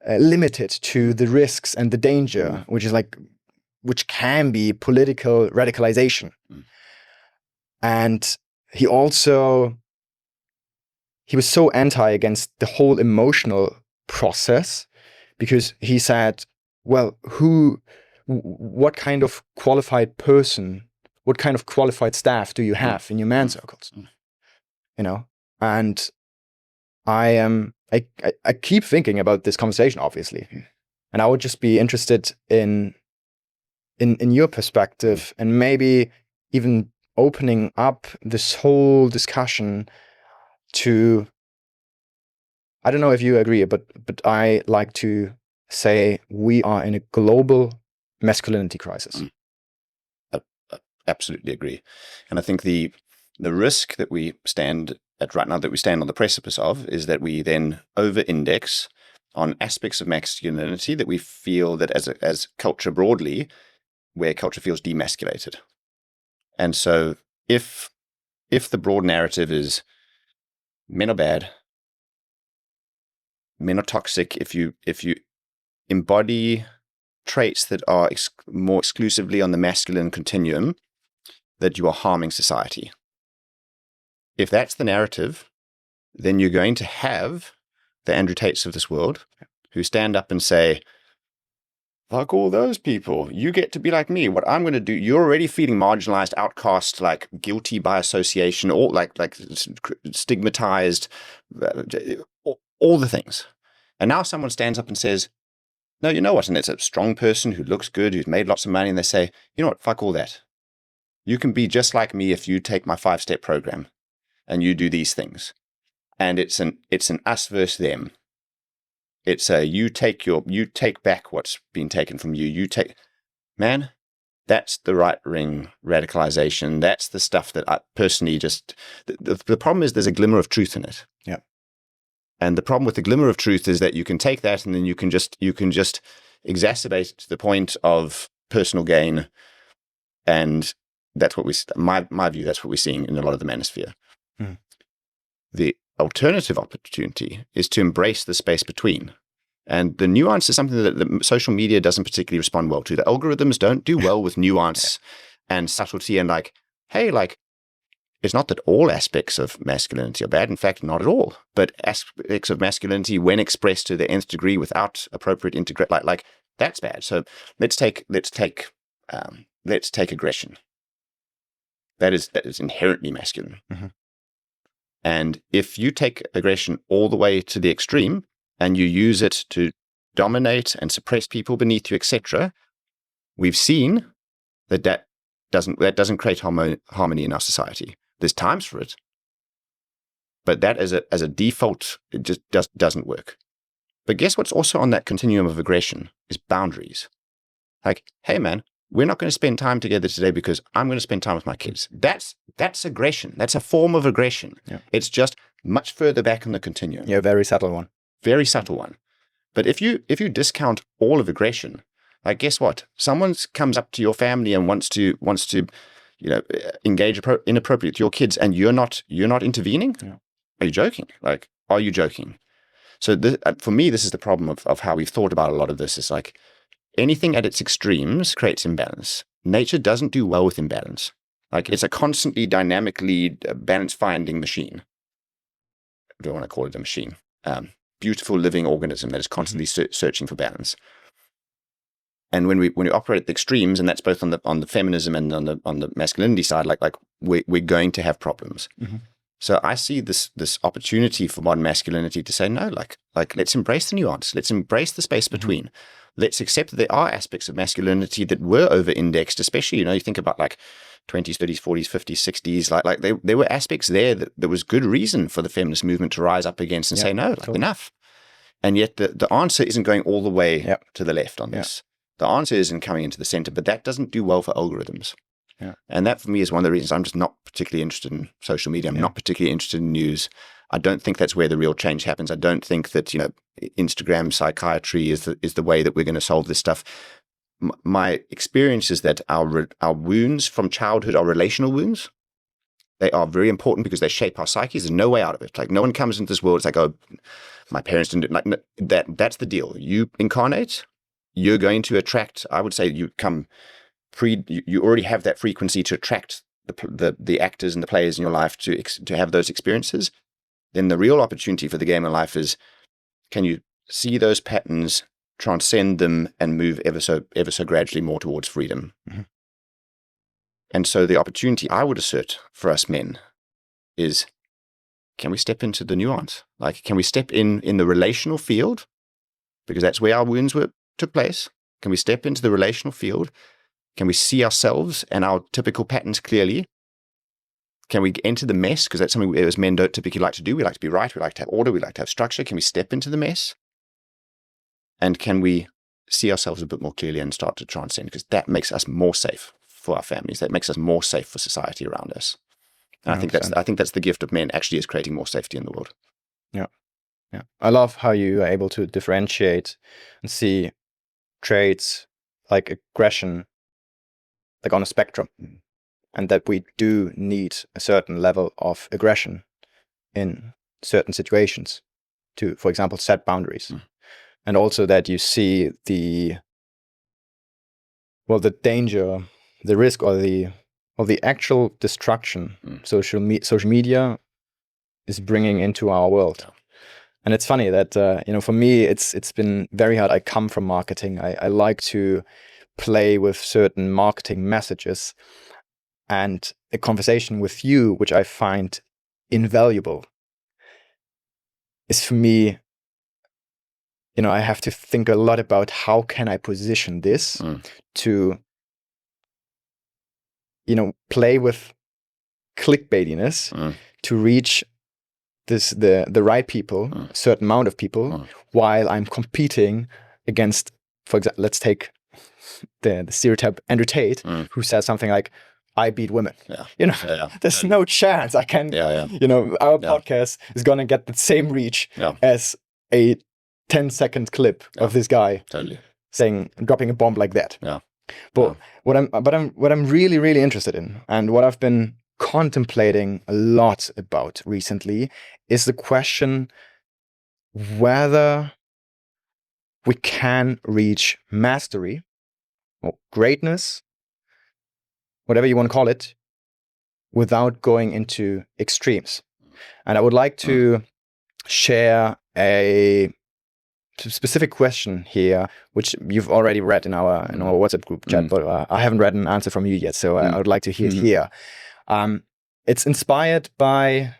limited to the risks and the danger, which can be political radicalization. And he was so against the whole emotional process, because he said, well, what kind of qualified person, what kind of qualified staff do you have in your man circles? You know? And I keep thinking about this conversation, obviously. And I would just be interested in your perspective, and maybe even opening up this whole discussion to, I don't know if you agree, but I like to say we are in a global masculinity crisis. I absolutely agree. And I think the risk that we stand at right now, that we stand on the precipice of, is that we then over-index on aspects of masculinity that we feel that as culture broadly, where culture feels demasculated. And so if the broad narrative is men are bad, men are toxic, if you embody traits that are more exclusively on the masculine continuum, that you are harming society. If that's the narrative, then you're going to have the Andrew Tates of this world who stand up and say, fuck all those people. You get to be like me. What I'm going to do, you're already feeling marginalized, outcast, like guilty by association, or like stigmatized, all the things. And now someone stands up and says, no, you know what? And it's a strong person who looks good, who's made lots of money. And they say, you know what? Fuck all that. You can be just like me if you take my 5-step program and you do these things. And it's an us versus them. It's a you take back what's been taken from you. Man, that's the right-wing radicalization. That's the stuff that I personally just, the problem is there's a glimmer of truth in it. Yeah. And the problem with the glimmer of truth is that you can take that and then you can just exacerbate it to the point of personal gain. And that's what my view, that's what we're seeing in a lot of the manosphere. The alternative opportunity is to embrace the space between And the nuance is something that the social media doesn't particularly respond well to. The algorithms don't do well with nuance and subtlety and like, hey, like, it's not that all aspects of masculinity are bad. In fact, not at all. But aspects of masculinity, when expressed to the nth degree without appropriate like that's bad. So let's take aggression. That is inherently masculine. Mm-hmm. And if you take aggression all the way to the extreme and you use it to dominate and suppress people beneath you, etc., we've seen that doesn't create harmony in our society. There's times for it, but that as a default, it just doesn't work. But guess what's also on that continuum of aggression is boundaries. Like, hey man, we're not going to spend time together today because I'm going to spend time with my kids. That's aggression. That's a form of aggression. Yeah. It's just much further back in the continuum. Yeah, very subtle one. Very subtle one. But if you discount all of aggression, like guess what? Someone comes up to your family and wants to engage inappropriately with your kids, and you're not intervening. Yeah. Are you joking? Like, are you joking? So for me, this is the problem of how we've thought about a lot of this. Is like anything at its extremes creates imbalance. Nature doesn't do well with imbalance. Like it's a constantly dynamically balance-finding machine. I don't want to call it a machine. Beautiful living organism that is constantly searching for balance. And when we operate at the extremes, and that's both on the feminism and on the masculinity side, like we're going to have problems. Mm-hmm. So I see this opportunity for modern masculinity to say no, like let's embrace the nuance, let's embrace the space between. Mm-hmm. Let's accept that there are aspects of masculinity that were over-indexed, especially you think about like 20s, 30s, 40s, 50s, 60s, like there were aspects there that there was good reason for the feminist movement to rise up against and say no, like enough. And yet the answer isn't going all the way to the left on this. The answer isn't coming into the center, but that doesn't do well for algorithms. Yeah. And that for me is one of the reasons I'm just not particularly interested in social media. I'm not particularly interested in news. I don't think that's where the real change happens. I don't think that, Instagram psychiatry is the way that we're going to solve this stuff. My experience is that our wounds from childhood are relational wounds. They are very important because they shape our psyches. There's no way out of it. Like no one comes into this world. It's like, oh, my parents didn't do like no, that's the deal. You incarnate, you're going to attract. I would say you already have that frequency to attract the actors and the players in your life to have those experiences. Then the real opportunity for the game of life is, can you see those patterns, transcend them, and move ever so gradually more towards freedom? Mm-hmm. And so the opportunity I would assert for us men is, can we step into the nuance? Like, can we step in the relational field? Because that's where our wounds took place. Can we step into the relational field? Can we see ourselves and our typical patterns clearly? Can we enter the mess? Because that's something we as men don't typically like to do. We like to be right. We like to have order. We like to have structure. Can we step into the mess? And can we see ourselves a bit more clearly and start to transcend? Because that makes us more safe for our families. That makes us more safe for society around us. And I think that's the gift of men, actually, is creating more safety in the world. Yeah. Yeah. I love how you are able to differentiate and see traits like aggression like on a spectrum, and that we do need a certain level of aggression in certain situations to, for example, set boundaries. And also that you see the danger, the risk, or the actual destruction social media is bringing into our world. And it's funny that for me it's been very hard. I come from marketing. I like to play with certain marketing messages, and a conversation with you, which I find invaluable, is for me, I have to think a lot about how can I position this to, play with clickbaitiness to reach the right people, a certain amount of people, while I'm competing against, for example, let's take the stereotype Andrew Tate, who says something like, I beat women. There's no chance I can, our podcast is going to get the same reach as a 10-second clip of this guy dropping a bomb like that. But what I'm really, really interested in, and what I've been contemplating a lot about recently, is the question whether we can reach mastery or greatness, whatever you want to call it, without going into extremes. And I would like to share a specific question here, which you've already read in our WhatsApp group chat, but I haven't read an answer from you yet, so I would like to hear it here. It's inspired by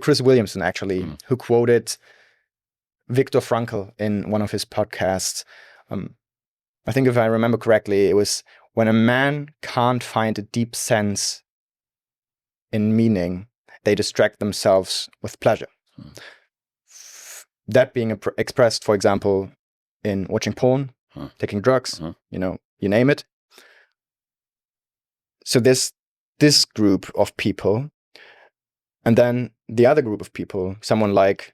Chris Williamson, actually, who quoted Viktor Frankl in one of his podcasts. I think if I remember correctly, it was, when a man can't find a deep sense in meaning, they distract themselves with pleasure. That being expressed, for example, in watching porn, taking drugs, you name it. So there's this group of people, and then the other group of people, someone like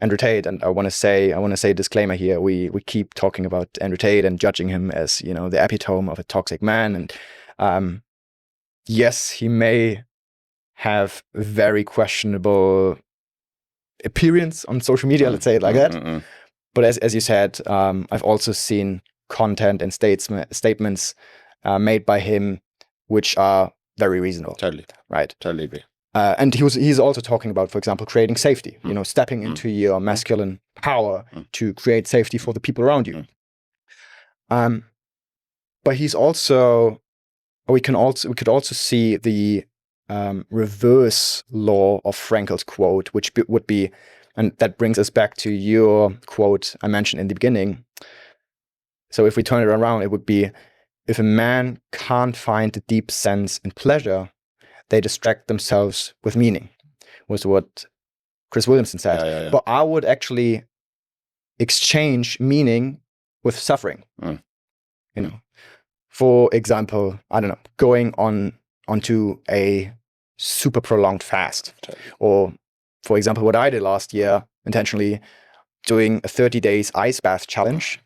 Andrew Tate, and I want to say a disclaimer here. We keep talking about Andrew Tate and judging him as, the epitome of a toxic man, and yes, he may have very questionable appearance on social media, let's say it like that. But as you said, I've also seen content and statements made by him which are very reasonable. Totally. Right. Totally agree. And he's also talking about, for example, creating safety, stepping into your masculine power to create safety for the people around you. But he's also, we could also see the reverse law of Frankl's quote, which would be, and that brings us back to your quote I mentioned in the beginning. So if we turn it around, it would be, if a man can't find a deep sense in pleasure, they distract themselves with meaning, was what Chris Williamson said. Yeah. But I would actually exchange meaning with suffering. For example, I don't know, going onto a super prolonged fast, or for example, what I did last year intentionally, doing a 30 days ice bath challenge.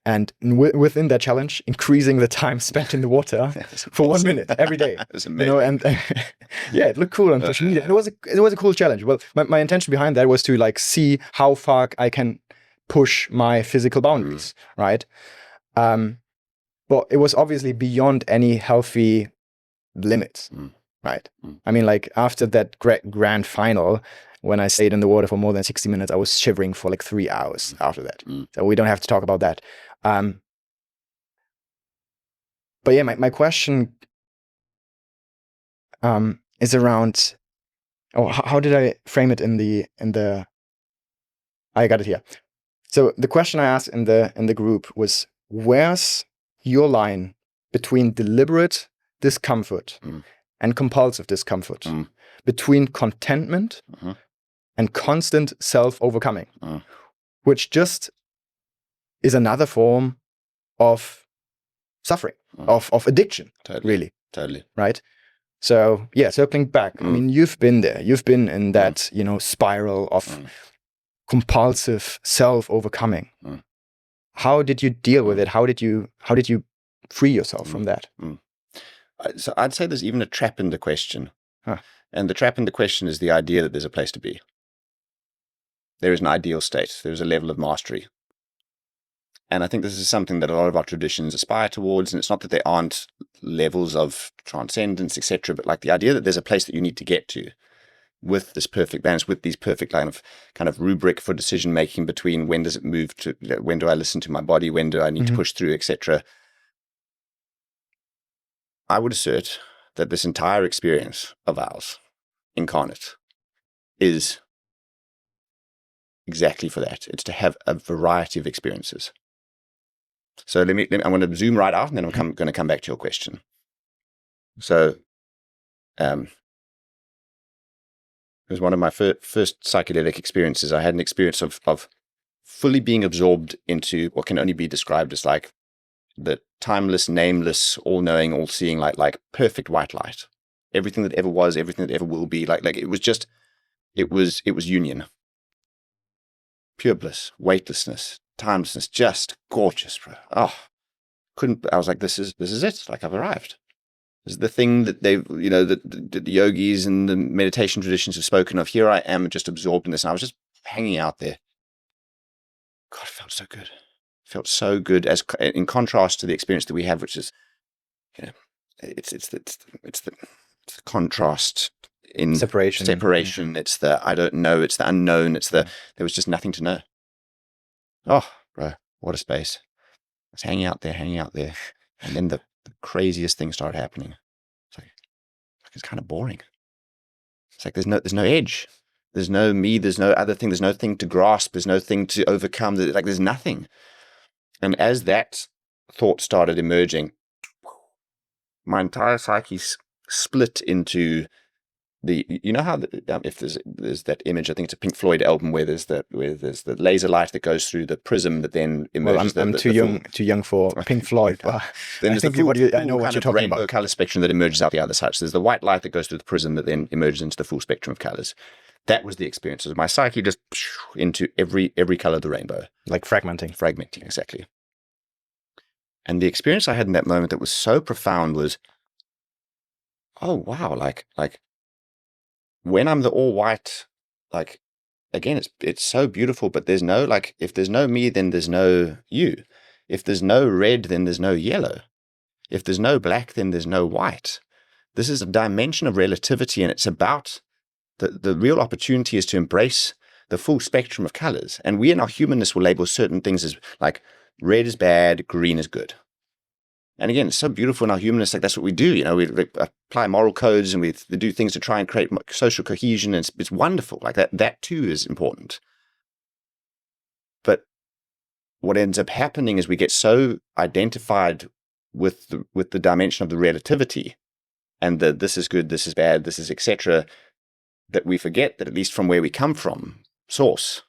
And within that challenge, increasing the time spent in the water for 1 minute every day. That's amazing. And yeah, it looked cool on social media. It was a cool challenge. Well, my intention behind that was to see how far I can push my physical boundaries, right? But it was obviously beyond any healthy limits, right? I mean, like after that grand final, when I stayed in the water for more than 60 minutes, I was shivering for like 3 hours after that. So we don't have to talk about that. But yeah, my question is around, how did I frame it in the I got it here. So the question I asked in the group was, where's your line between deliberate discomfort and compulsive discomfort, between contentment and constant self-overcoming, which just is another form of suffering, of addiction, really. Totally. Right? So yeah, circling back, I mean, you've been there. You've been in that, spiral of compulsive self-overcoming. How did you deal with it? How did you free yourself from that? So I'd say there's even a trap in the question. And the trap in the question is the idea that there's a place to be. There is an ideal state. There's a level of mastery. And I think this is something that a lot of our traditions aspire towards. And it's not that there aren't levels of transcendence, etc., but like the idea that there's a place that you need to get to with this perfect balance, with these perfect kind of rubric for decision making between when does it move to, when do I listen to my body, when do I need to push through, etc. I would assert that this entire experience of ours, incarnate, is exactly for that. It's to have a variety of experiences. So I'm going to zoom right out, and then I'm going to come back to your question. So, it was one of my first psychedelic experiences. I had an experience of fully being absorbed into what can only be described as like the timeless, nameless, all-knowing, all-seeing, like perfect white light. Everything that ever was, everything that ever will be, like it was just, it was union. Pure bliss, weightlessness, timelessness, just gorgeous, bro. I was like, this is it. Like, I've arrived. This is the thing that they've, the yogis and the meditation traditions have spoken of. Here I am, just absorbed in this. And I was just hanging out there, God, it felt so good. It felt so good, as in contrast to the experience that we have, which is, you know, it's the contrast in separation. It's the I don't know. It's the unknown. It's the there was just nothing to know. Oh, bro, what a space! I was hanging out there, and then the craziest thing started happening. It's kind of boring. It's like there's no edge. There's no me. There's no other thing. There's no thing to grasp. There's no thing to overcome. There's nothing. And as that thought started emerging, my entire psyche split into you know how if there's that image, I think it's a Pink Floyd album where there's the laser light that goes through the prism that then emerges. Well, I'm too young for Pink Floyd. But I think I know what you're talking about. Color spectrum that emerges out the other side. So there's the white light that goes through the prism that then emerges into the full spectrum of colors. That was the experience. My psyche just into every color of the rainbow, like fragmenting, exactly. And the experience I had in that moment that was so profound was, oh wow, like when I'm the all white, like, again, it's so beautiful, but there's no, like, if there's no me, then there's no you. If there's no red, then there's no yellow. If there's no black, then there's no white. This is a dimension of relativity, and it's about the real opportunity is to embrace the full spectrum of colors. And we in our humanness will label certain things as like red is bad, green is good. And again, it's so beautiful in our humanness. Like that's what we do. You know, we apply moral codes and we do things to try and create social cohesion. And it's wonderful. Like that too is important. But what ends up happening is we get so identified with the dimension of the relativity and the this is good, this is bad, this is etc., that we forget that at least from where we come from, source,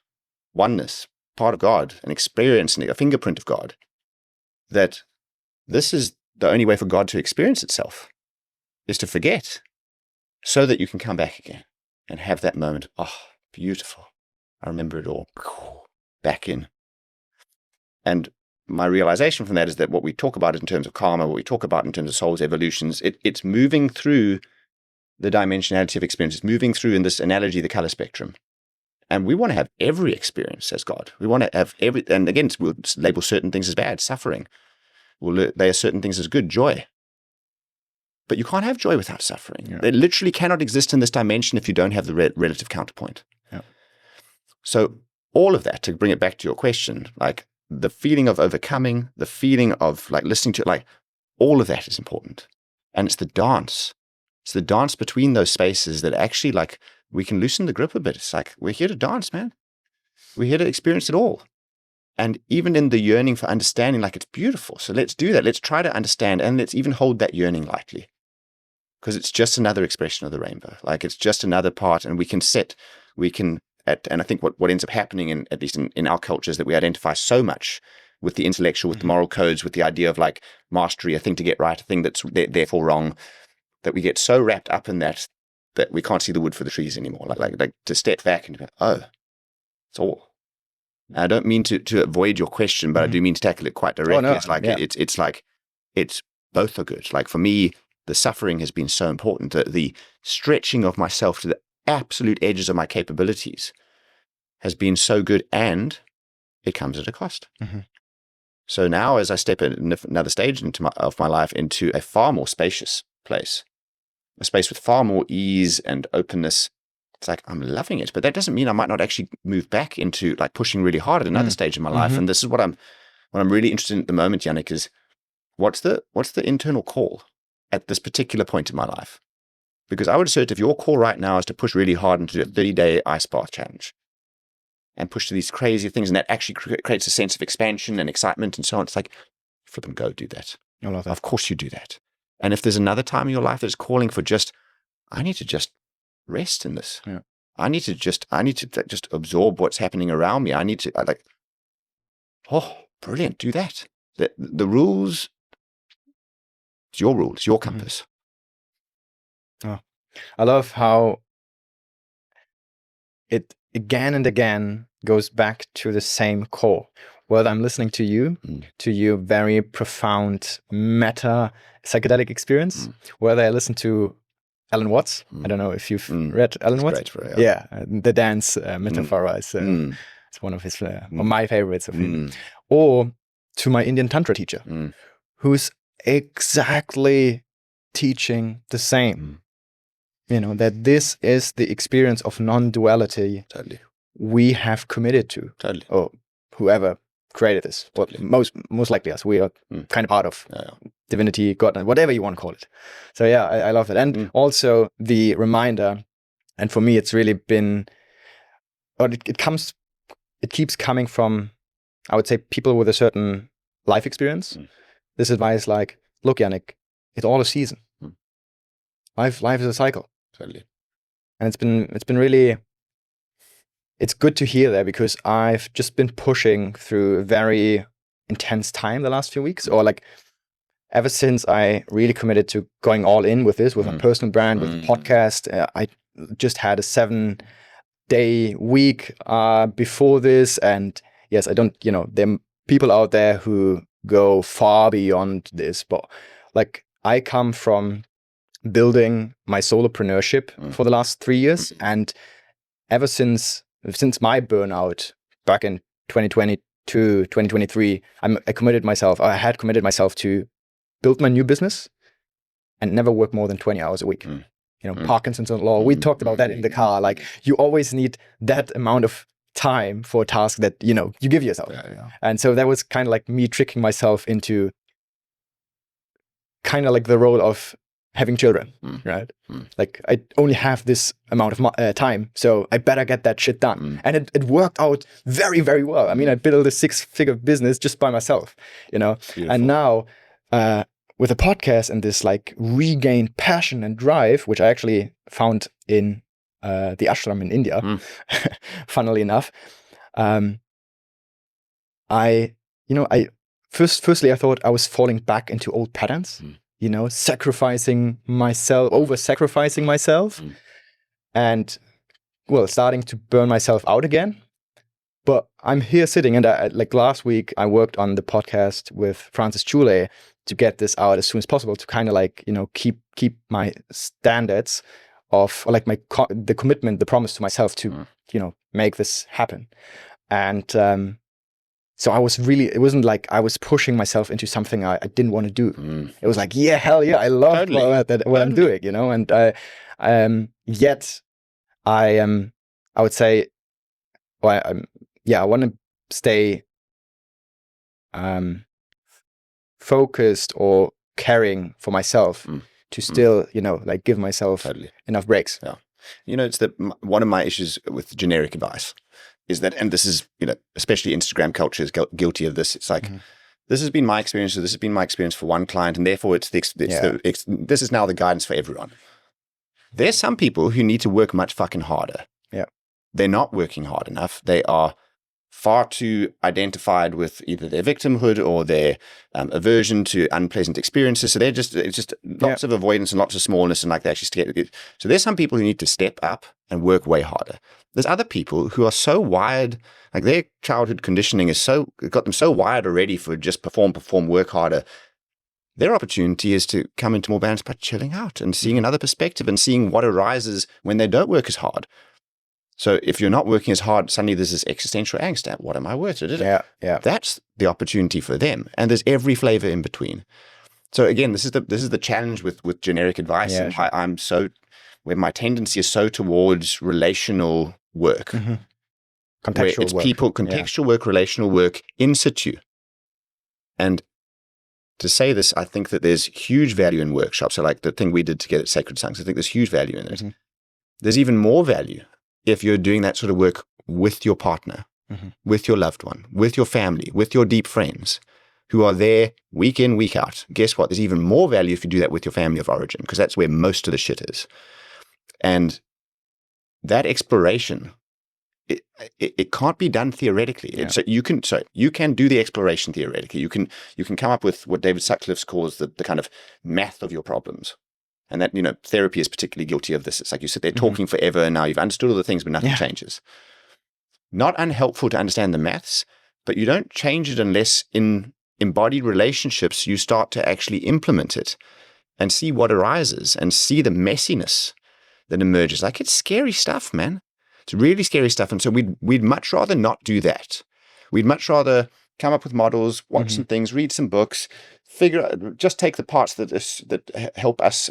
oneness, part of God, an experience, a fingerprint of God, that this is the only way for God to experience itself, is to forget, so that you can come back again and have that moment. Oh, beautiful. I remember it all. Back in. And my realization from that is that what we talk about in terms of karma, what we talk about in terms of soul's evolutions, it's moving through the dimensionality of experience. It's moving through, in this analogy, the color spectrum. And we want to have every experience as God. We want to have and again, we'll label certain things as bad, suffering. They are certain things as good, joy. But you can't have joy without suffering. Yeah. They literally cannot exist in this dimension if you don't have the relative counterpoint. Yeah. So all of that, to bring it back to your question, like the feeling of overcoming, the feeling of like listening to, like all of that is important. And it's the dance. It's the dance between those spaces that actually, like, we can loosen the grip a bit. It's like, we're here to dance, man. We're here to experience it all. And even in the yearning for understanding, like, it's beautiful. So let's do that. Let's try to understand, and let's even hold that yearning lightly, because it's just another expression of the rainbow. Like, it's just another part, and and I think what ends up happening, at least in our cultures, that we identify so much with the intellectual, with the moral codes, with the idea of like mastery, a thing to get right, a thing that's therefore wrong, that we get so wrapped up in that we can't see the wood for the trees anymore. Like to step back and go, oh, it's all. I don't mean to avoid your question, but I do mean to tackle it quite directly. It's like, it's like, it's both are good. Like for me, the suffering has been so important. The stretching of myself to the absolute edges of my capabilities has been so good, and it comes at a cost. Mm-hmm. So now, as I step in another stage of my life into a far more spacious place, a space with far more ease and openness, it's like, I'm loving it. But that doesn't mean I might not actually move back into like pushing really hard at another stage in my life. And this is what I'm really interested in at the moment, Yannick, is what's the internal call at this particular point in my life? Because I would assert if your call right now is to push really hard into a 30-day ice bath challenge and push to these crazy things, and that actually creates a sense of expansion and excitement and so on, it's like, flip and go, do that. I love that. Of course you do that. And if there's another time in your life that's calling for just, I need to just rest in this. Yeah. I need to just absorb what's happening around me. Oh, brilliant, do that. The rules, it's your rules, your compass. Oh, I love how it again and again goes back to the same core. Whether I'm listening to you, to your very profound meta psychedelic experience, whether I listen to Alan Watts. I don't know if you've read Alan Watts. Great, yeah, the dance metaphor is It's one of his, my favorites of him. Or to my Indian Tantra teacher, who's exactly teaching the same. You know, that this is the experience of non-duality we have committed to. Or whoever created this. Well, most likely us. We are kind of part of divinity, God, whatever you want to call it. So yeah, I love it. And also the reminder, and for me it's really been, or it keeps coming from, I would say, people with a certain life experience. This advice like, look, Yannick, it's all a season. Life is a cycle. And it's been really, it's good to hear that, because I've just been pushing through a very intense time the last few weeks, or like ever since I really committed to going all in with this, with my personal brand, with the podcast. I just had a 7-day week before this. And yes, I don't, you know, there are people out there who go far beyond this, but like I come from building my solopreneurship for the last 3 years. And ever since my burnout back in 2022, 2023, I had committed myself to build my new business and never work more than 20 hours a week. You know, Parkinson's law, we talked about that in the car. Like, you always need that amount of time for a task that, you know, you give yourself. And so that was kind of like me tricking myself into kind of like the role of having children, right? Like, I only have this amount of time, so I better get that shit done. And it worked out very, very well. I mean, I built a 6-figure business just by myself, you know? Beautiful. And now, with a podcast and this like regained passion and drive, which I actually found in the ashram in India, funnily enough, firstly I thought I was falling back into old patterns. You know, over-sacrificing myself, and, well, starting to burn myself out again. But I'm here sitting, and like last week, I worked on the podcast with Francis Chule to get this out as soon as possible, to kind of like, you know, keep my standards of, or like the commitment, the promise to myself to, you know, make this happen. And so it wasn't like I was pushing myself into something I didn't want to do. It was like, yeah, hell yeah, I love what I'm doing, you know? And yet I would say, I want to stay focused or caring for myself to still, you know, like give myself enough breaks. Yeah. You know, it's one of my issues with generic advice is that, and this is, you know, especially Instagram culture is guilty of this. It's like, this has been my experience, or this has been my experience for one client, and therefore this is now the guidance for everyone. There's some people who need to work much fucking harder. Yeah. They're not working hard enough. They are far too identified with either their victimhood or their aversion to unpleasant experiences. So it's just lots of avoidance and lots of smallness, and like they actually get. So there's some people who need to step up and work way harder. There's other people who are so wired, like their childhood conditioning got them so wired already for just perform, work harder. Their opportunity is to come into more balance by chilling out and seeing another perspective and seeing what arises when they don't work as hard. So if you're not working as hard, suddenly there's this existential angst at what am I worth? Yeah. That's the opportunity for them. And there's every flavor in between. So again, this is the challenge with generic advice. And I'm so, where my tendency is so towards relational work. Contextual work. People, contextual work, relational work, in situ. And to say this, I think that there's huge value in workshops. So like the thing we did together at Sacred Songs, I think there's huge value in it. There's even more value if you're doing that sort of work with your partner, with your loved one, with your family, with your deep friends who are there week in, week out. Guess what? There's even more value if you do that with your family of origin, because that's where most of the shit is. And that exploration, it can't be done theoretically. So you can do the exploration theoretically. You can come up with what David Sutcliffe calls the kind of math of your problems. And that, you know, therapy is particularly guilty of this. It's like you sit there talking forever, and now you've understood all the things, but nothing changes. Not unhelpful to understand the maths, but you don't change it unless in embodied relationships you start to actually implement it and see what arises and see the messiness that emerges. Like, it's scary stuff, man. It's really scary stuff. And so we'd much rather not do that. We'd much rather come up with models, watch some things, read some books, just take the parts that help us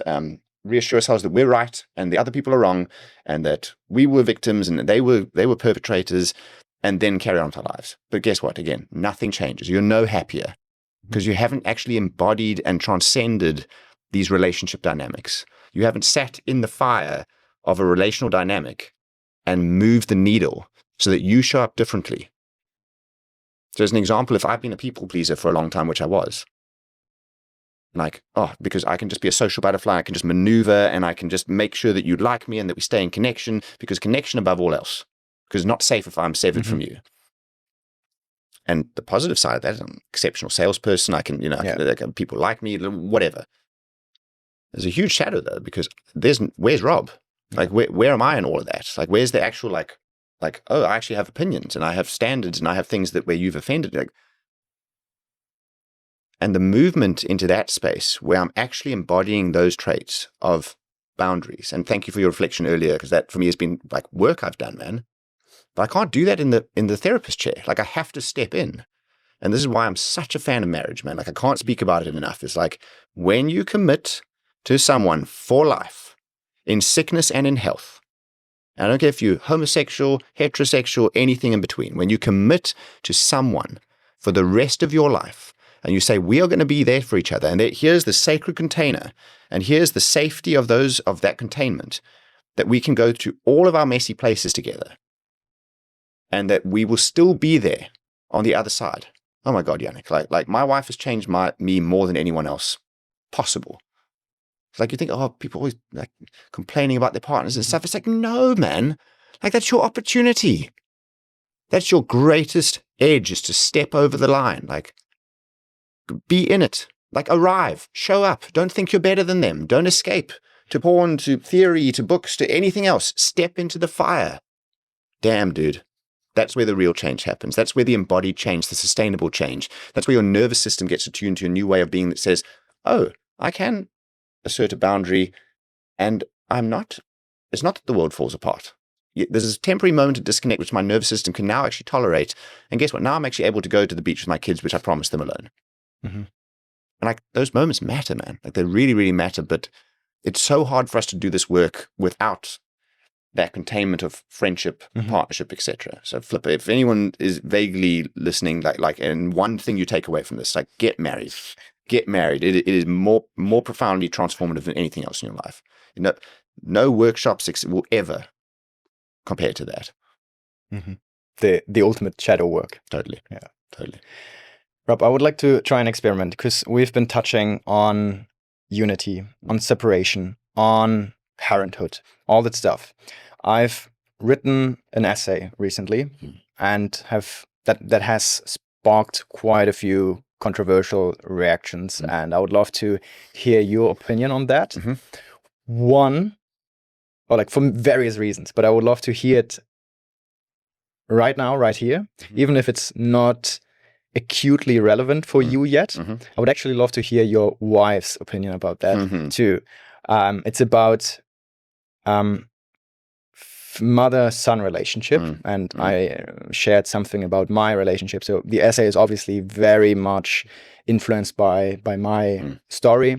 reassure ourselves that we're right and the other people are wrong, and that we were victims and that they were perpetrators, and then carry on with our lives. But guess what? Again, nothing changes. You're no happier because you haven't actually embodied and transcended these relationship dynamics. You haven't sat in the fire of a relational dynamic and moved the needle so that you show up differently. So as an example, if I've been a people pleaser for a long time, which I was, because I can just be a social butterfly, I can just maneuver and I can just make sure that you like me and that we stay in connection, because connection above all else, because it's not safe if I'm severed from you. And the positive side of that, I'm an exceptional salesperson. I can, people like me, whatever. There's a huge shadow though, because where's Rob? Like, where am I in all of that? Like, where's the actual, oh, I actually have opinions and I have standards and I have things where you've offended. And the movement into that space where I'm actually embodying those traits of boundaries. And thank you for your reflection earlier, because that for me has been like work I've done, man. But I can't do that in the therapist chair. Like, I have to step in. And this is why I'm such a fan of marriage, man. Like, I can't speak about it enough. It's like, when you commit to someone for life, in sickness and in health, and I don't care if you're homosexual, heterosexual, anything in between, when you commit to someone for the rest of your life, and you say, we are going to be there for each other, and here's the sacred container, and here's the safety of that containment, that we can go to all of our messy places together, and that we will still be there on the other side. Oh my God, Yannick, like my wife has changed me more than anyone else possible. It's like, you think, oh, people always like complaining about their partners and stuff. It's like, no, man, like, that's your opportunity. That's your greatest edge, is to step over the line. Like, be in it, like, arrive, show up. Don't think you're better than them. Don't escape to porn, to theory, to books, to anything else. Step into the fire. Damn, dude. That's where the real change happens. That's where the embodied change, the sustainable change. That's where your nervous system gets attuned to a new way of being that says, oh, I can assert a boundary, and it's not that the world falls apart. There's a temporary moment of disconnect which my nervous system can now actually tolerate. And guess what? Now I'm actually able to go to the beach with my kids, which I promised them alone. And like, those moments matter, man. Like, they really, really matter. But it's so hard for us to do this work without that containment of friendship, partnership, etc. So flip it. If anyone is vaguely listening, and one thing you take away from this, like, get married. Get married. It is more profoundly transformative than anything else in your life. No workshops will ever compare to that. The ultimate shadow work. Totally. Yeah. Totally. Rob, I would like to try an experiment, because we've been touching on unity, on separation, on parenthood, all that stuff. I've written an essay recently, and that has sparked quite a few controversial reactions, and I would love to hear your opinion on that. One, or like, for various reasons, but I would love to hear it right now, right here, even if it's not acutely relevant for you yet. I would actually love to hear your wife's opinion about that too. It's about mother-son relationship, and I shared something about my relationship. So the essay is obviously very much influenced by my story,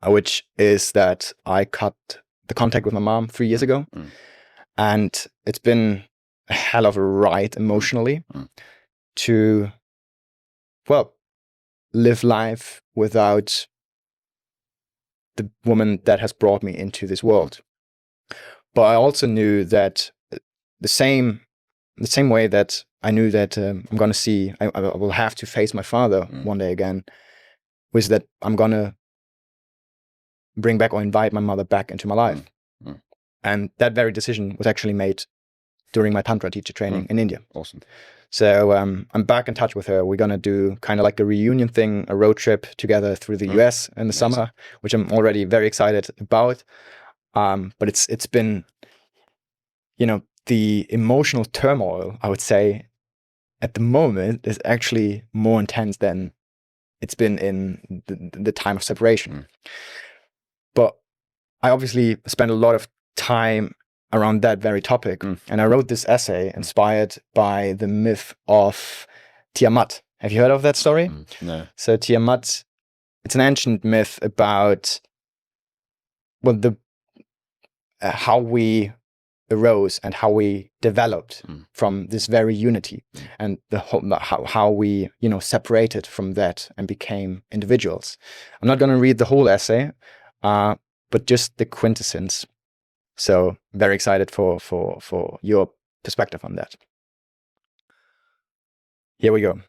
which is that I cut the contact with my mom 3 years ago, and it's been a hell of a ride emotionally to, well, live life without the woman that has brought me into this world. But I also knew that the same way that I knew that I will have to face my father one day again, was that I'm going to bring back or invite my mother back into my life. And that very decision was actually made during my Tantra teacher training in India. Awesome. So I'm back in touch with her. We're going to do kind of like a reunion thing, a road trip together through the US in the summer, which I'm already very excited about. But it's been, the emotional turmoil, I would say, at the moment is actually more intense than it's been in the time of separation. But I obviously spent a lot of time around that very topic. And I wrote this essay inspired by the myth of Tiamat. Have you heard of that story? No. So Tiamat, it's an ancient myth about the how we arose and how we developed from this very unity, and the whole, how we separated from that and became individuals. I'm not going to read the whole essay, but just the quintessence. So very excited for your perspective on that. Here we go.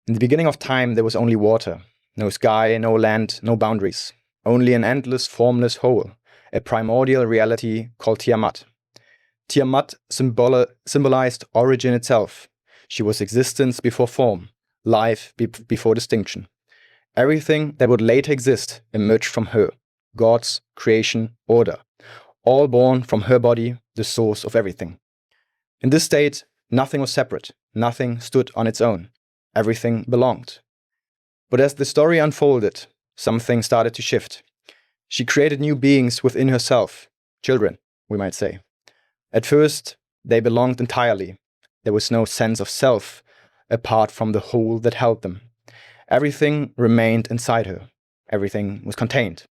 In the beginning of time, there was only water, no sky, no land, no boundaries, only an endless, formless whole, a primordial reality called Tiamat. Tiamat symbolized origin itself. She was existence before form, life before distinction. Everything that would later exist emerged from her, God's creation order, all born from her body, the source of everything. In this state, nothing was separate, nothing stood on its own. Everything belonged. But as the story unfolded, something started to shift. She created new beings within herself, children, we might say. At first, they belonged entirely. There was no sense of self apart from the whole that held them. Everything remained inside her. Everything was contained.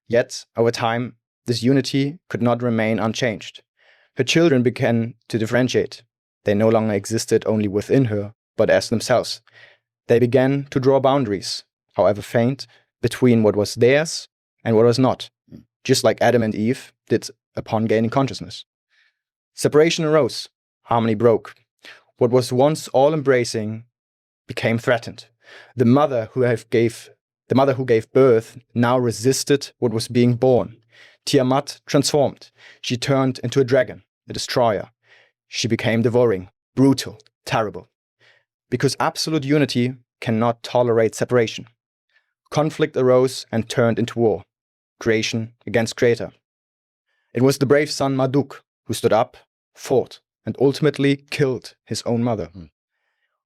Yet, over time, this unity could not remain unchanged. Her children began to differentiate. They no longer existed only within her, but as themselves. They began to draw boundaries, however faint, between what was theirs and what was not, just like Adam and Eve did upon gaining consciousness. Separation arose, harmony broke. What was once all-embracing became threatened. The mother who gave birth now resisted what was being born. Tiamat transformed. She turned into a dragon, a destroyer. She became devouring, brutal, terrible. Because absolute unity cannot tolerate separation. Conflict arose and turned into war. Creation against creator. It was the brave son Marduk who stood up, fought, and ultimately killed his own mother.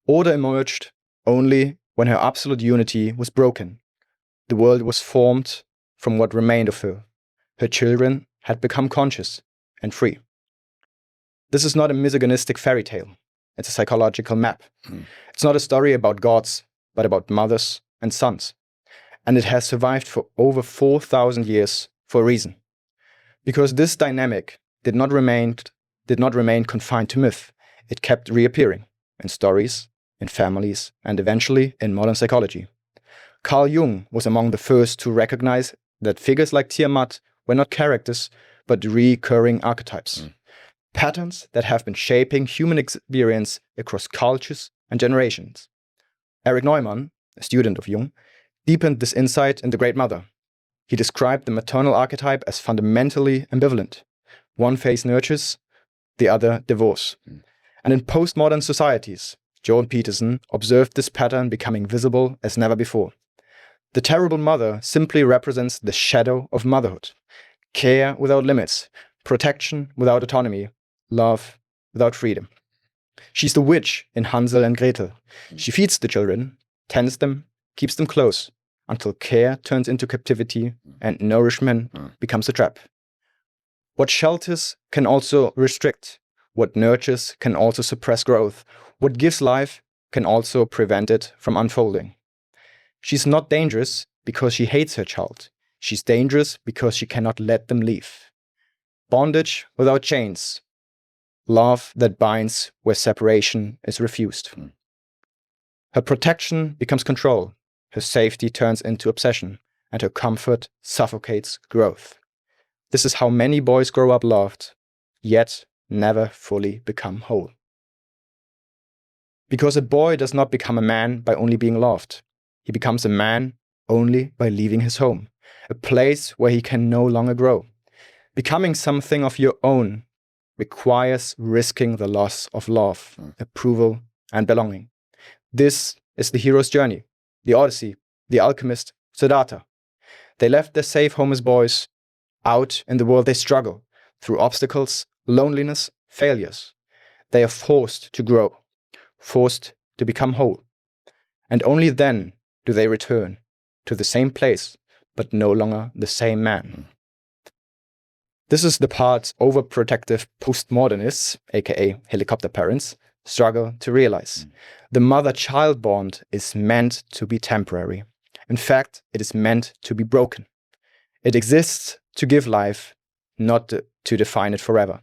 Order emerged only when her absolute unity was broken. The world was formed from what remained of her. Her children had become conscious and free. This is not a misogynistic fairy tale. It's a psychological map. It's not a story about gods, but about mothers and sons. And it has survived for over 4,000 years for a reason. Because this dynamic did not remain confined to myth. It kept reappearing in stories, in families, and eventually in modern psychology. Carl Jung was among the first to recognize that figures like Tiamat were not characters, but recurring archetypes. Patterns that have been shaping human experience across cultures and generations. Erich Neumann, a student of Jung, deepened this insight in The Great Mother. He described the maternal archetype as fundamentally ambivalent. One phase nurtures, the other divorce. And in postmodern societies, Jordan Peterson observed this pattern becoming visible as never before. The terrible mother simply represents the shadow of motherhood. Care without limits, protection without autonomy, love without freedom. She's the witch in Hansel and Gretel. She feeds the children, tends them, keeps them close, until care turns into captivity and nourishment becomes a trap. What shelters can also restrict. What nurtures can also suppress growth. What gives life can also prevent it from unfolding. She's not dangerous because she hates her child. She's dangerous because she cannot let them leave. Bondage without chains. Love that binds where separation is refused. Her protection becomes control. Her safety turns into obsession. And her comfort suffocates growth. This is how many boys grow up loved, yet never fully become whole. Because a boy does not become a man by only being loved. He becomes a man only by leaving his home, a place where he can no longer grow. Becoming something of your own requires risking the loss of love, approval, and belonging. This is the hero's journey, the Odyssey, the alchemist, Siddhartha. They left their safe home as boys. Out in the world they struggle through obstacles, loneliness, failures. They are forced to grow, forced to become whole. And only then do they return to the same place, but no longer the same man. This is the part overprotective postmodernists, aka helicopter parents, struggle to realize. The mother-child bond is meant to be temporary. In fact, it is meant to be broken. It exists to give life, not to define it forever.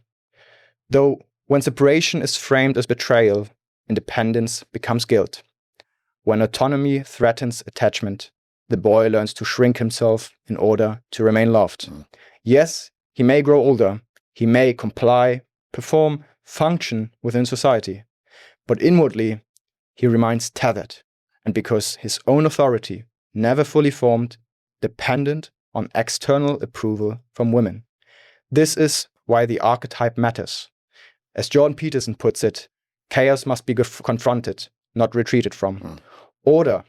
Though when separation is framed as betrayal, independence becomes guilt. When autonomy threatens attachment, the boy learns to shrink himself in order to remain loved. Yes, he may grow older, he may comply, perform, function within society, but inwardly he remains tethered, and because his own authority, never fully formed, dependent on external approval from women. This is why the archetype matters. As Jordan Peterson puts it, chaos must be confronted, not retreated from. Order,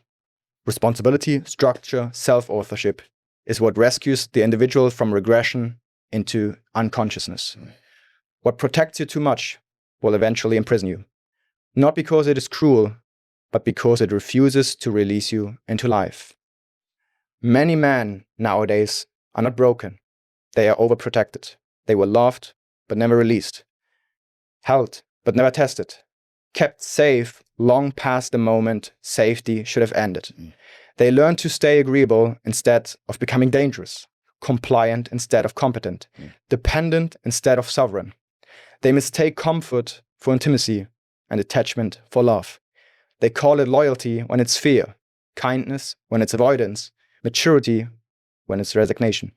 responsibility, structure, self-authorship is what rescues the individual from regression into unconsciousness. What protects you too much will eventually imprison you. Not because it is cruel, but because it refuses to release you into life. Many men nowadays are not broken. They are overprotected. They were loved, but never released. Held, but never tested. Kept safe long past the moment safety should have ended. They learn to stay agreeable instead of becoming dangerous. Compliant instead of competent. Dependent instead of sovereign. They mistake comfort for intimacy and attachment for love. They call it loyalty when it's fear, kindness when it's avoidance, maturity when it's resignation.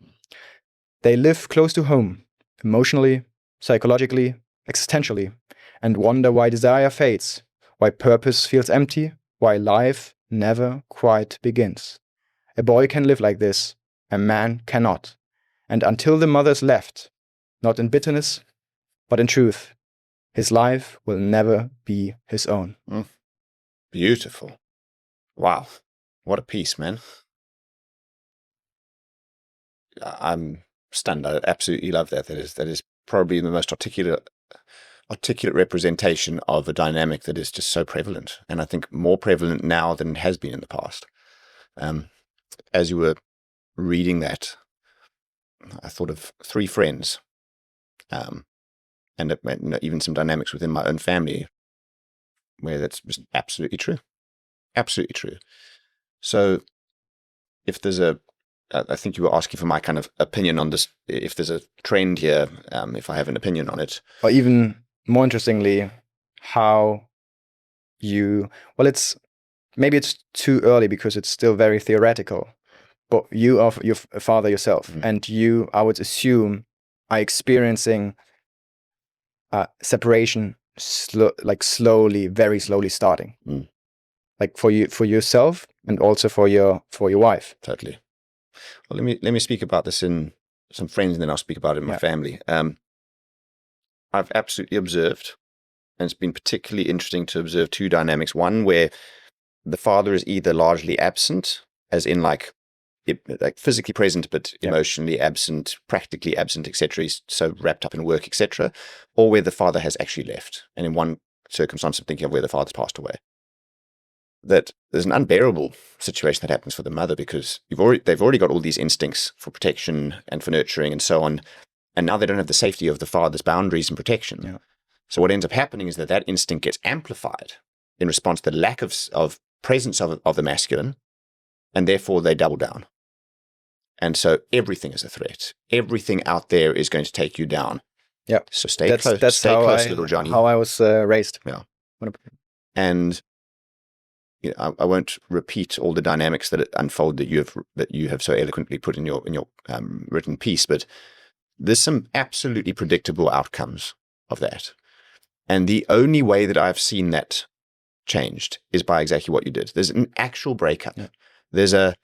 They live close to home, emotionally, psychologically, existentially, and wonder why desire fades, why purpose feels empty, why life never quite begins. A boy can live like this, a man cannot. And until the mother's left, not in bitterness, but in truth, his life will never be his own. Beautiful. Wow. What a piece, man. I'm stunned. I absolutely love that. That is probably the most articulate representation of a dynamic that is just so prevalent, and I think more prevalent now than it has been in the past. As you were reading that, I thought of three friends, and even some dynamics within my own family where that's just absolutely true. Absolutely true. So if there's I think you were asking for my kind of opinion on this, if there's a trend here, if I have an opinion on it. Or even more interestingly, how maybe it's too early because it's still very theoretical, but you are your father yourself, and you, I would assume, are experiencing separation slowly, very slowly starting. Like for yourself and also for your wife. Totally. Well, let me speak about this in some friends, and then I'll speak about it in my family. I've absolutely observed, and it's been particularly interesting to observe two dynamics. One where the father is either largely absent, as in like physically present, but emotionally absent, practically absent, etc. He's so wrapped up in work, etc. Or where the father has actually left. And in one circumstance, I'm thinking of where the father's passed away. That there's an unbearable situation that happens for the mother because they've already got all these instincts for protection and for nurturing and so on, and now they don't have the safety of the father's boundaries and protection. Yeah. So what ends up happening is that instinct gets amplified in response to the lack of presence of the masculine, and therefore they double down. And so everything is a threat. Everything out there is going to take you down. Yeah. So stay close. That's stay close, little Johnny. How I was raised. Yeah. And I won't repeat all the dynamics that unfold that you have so eloquently put in your written piece, but there's some absolutely predictable outcomes of that. And the only way that I've seen that changed is by exactly what you did. There's an actual breakup. Yeah. There's a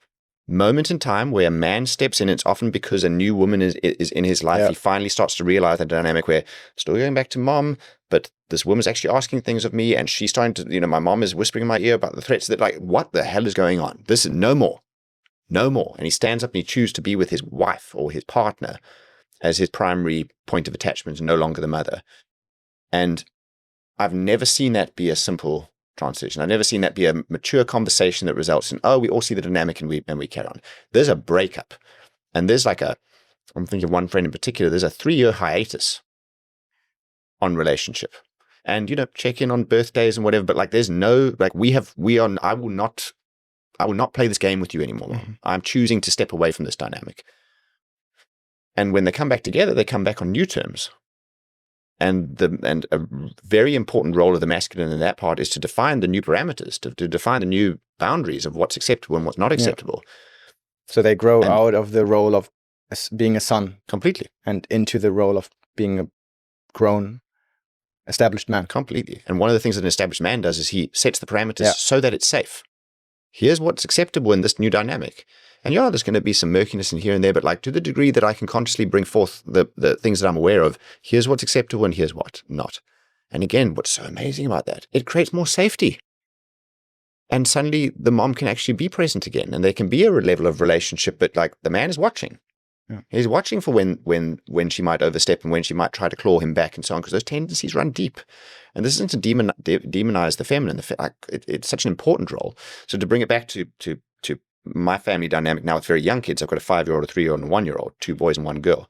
moment in time where a man steps in. It's often because a new woman is in his life. Yeah. He finally starts to realize the dynamic where still going back to mom, but this woman's actually asking things of me, and she's starting to, my mom is whispering in my ear about the threats that, like, what the hell is going on? This is no more. And he stands up and he chooses to be with his wife or his partner as his primary point of attachment and no longer the mother. And I've never seen that be a simple transition. I've never seen that be a mature conversation that results in, we all see the dynamic and we carry on. There's a breakup, and there's like a I'm thinking of one friend in particular, there's a 3-year hiatus on relationship. And, check in on birthdays and whatever, but like there's no, like I will not play this game with you anymore. Mm-hmm. I'm choosing to step away from this dynamic. And when they come back together, they come back on new terms. And a very important role of the masculine in that part is to define the new parameters, to define the new boundaries of what's acceptable and what's not acceptable. So they grow out of the role of being a son completely and into the role of being a grown, established man. Completely. And one of the things that an established man does is he sets the parameters so that it's safe. Here's what's acceptable in this new dynamic. And there's going to be some murkiness in here and there, but like to the degree that I can consciously bring forth the things that I'm aware of, here's what's acceptable and here's what not. And again, what's so amazing about that, it creates more safety. And suddenly the mom can actually be present again, and there can be a level of relationship, but like the man is watching. Yeah. He's watching for when she might overstep and when she might try to claw him back and so on, because those tendencies run deep. And this isn't to demonize the feminine. It's such an important role. So to bring it back to my family dynamic now with very young kids, I've got a 5-year-old, a 3-year-old, and a 1-year-old, 2 boys and 1 girl.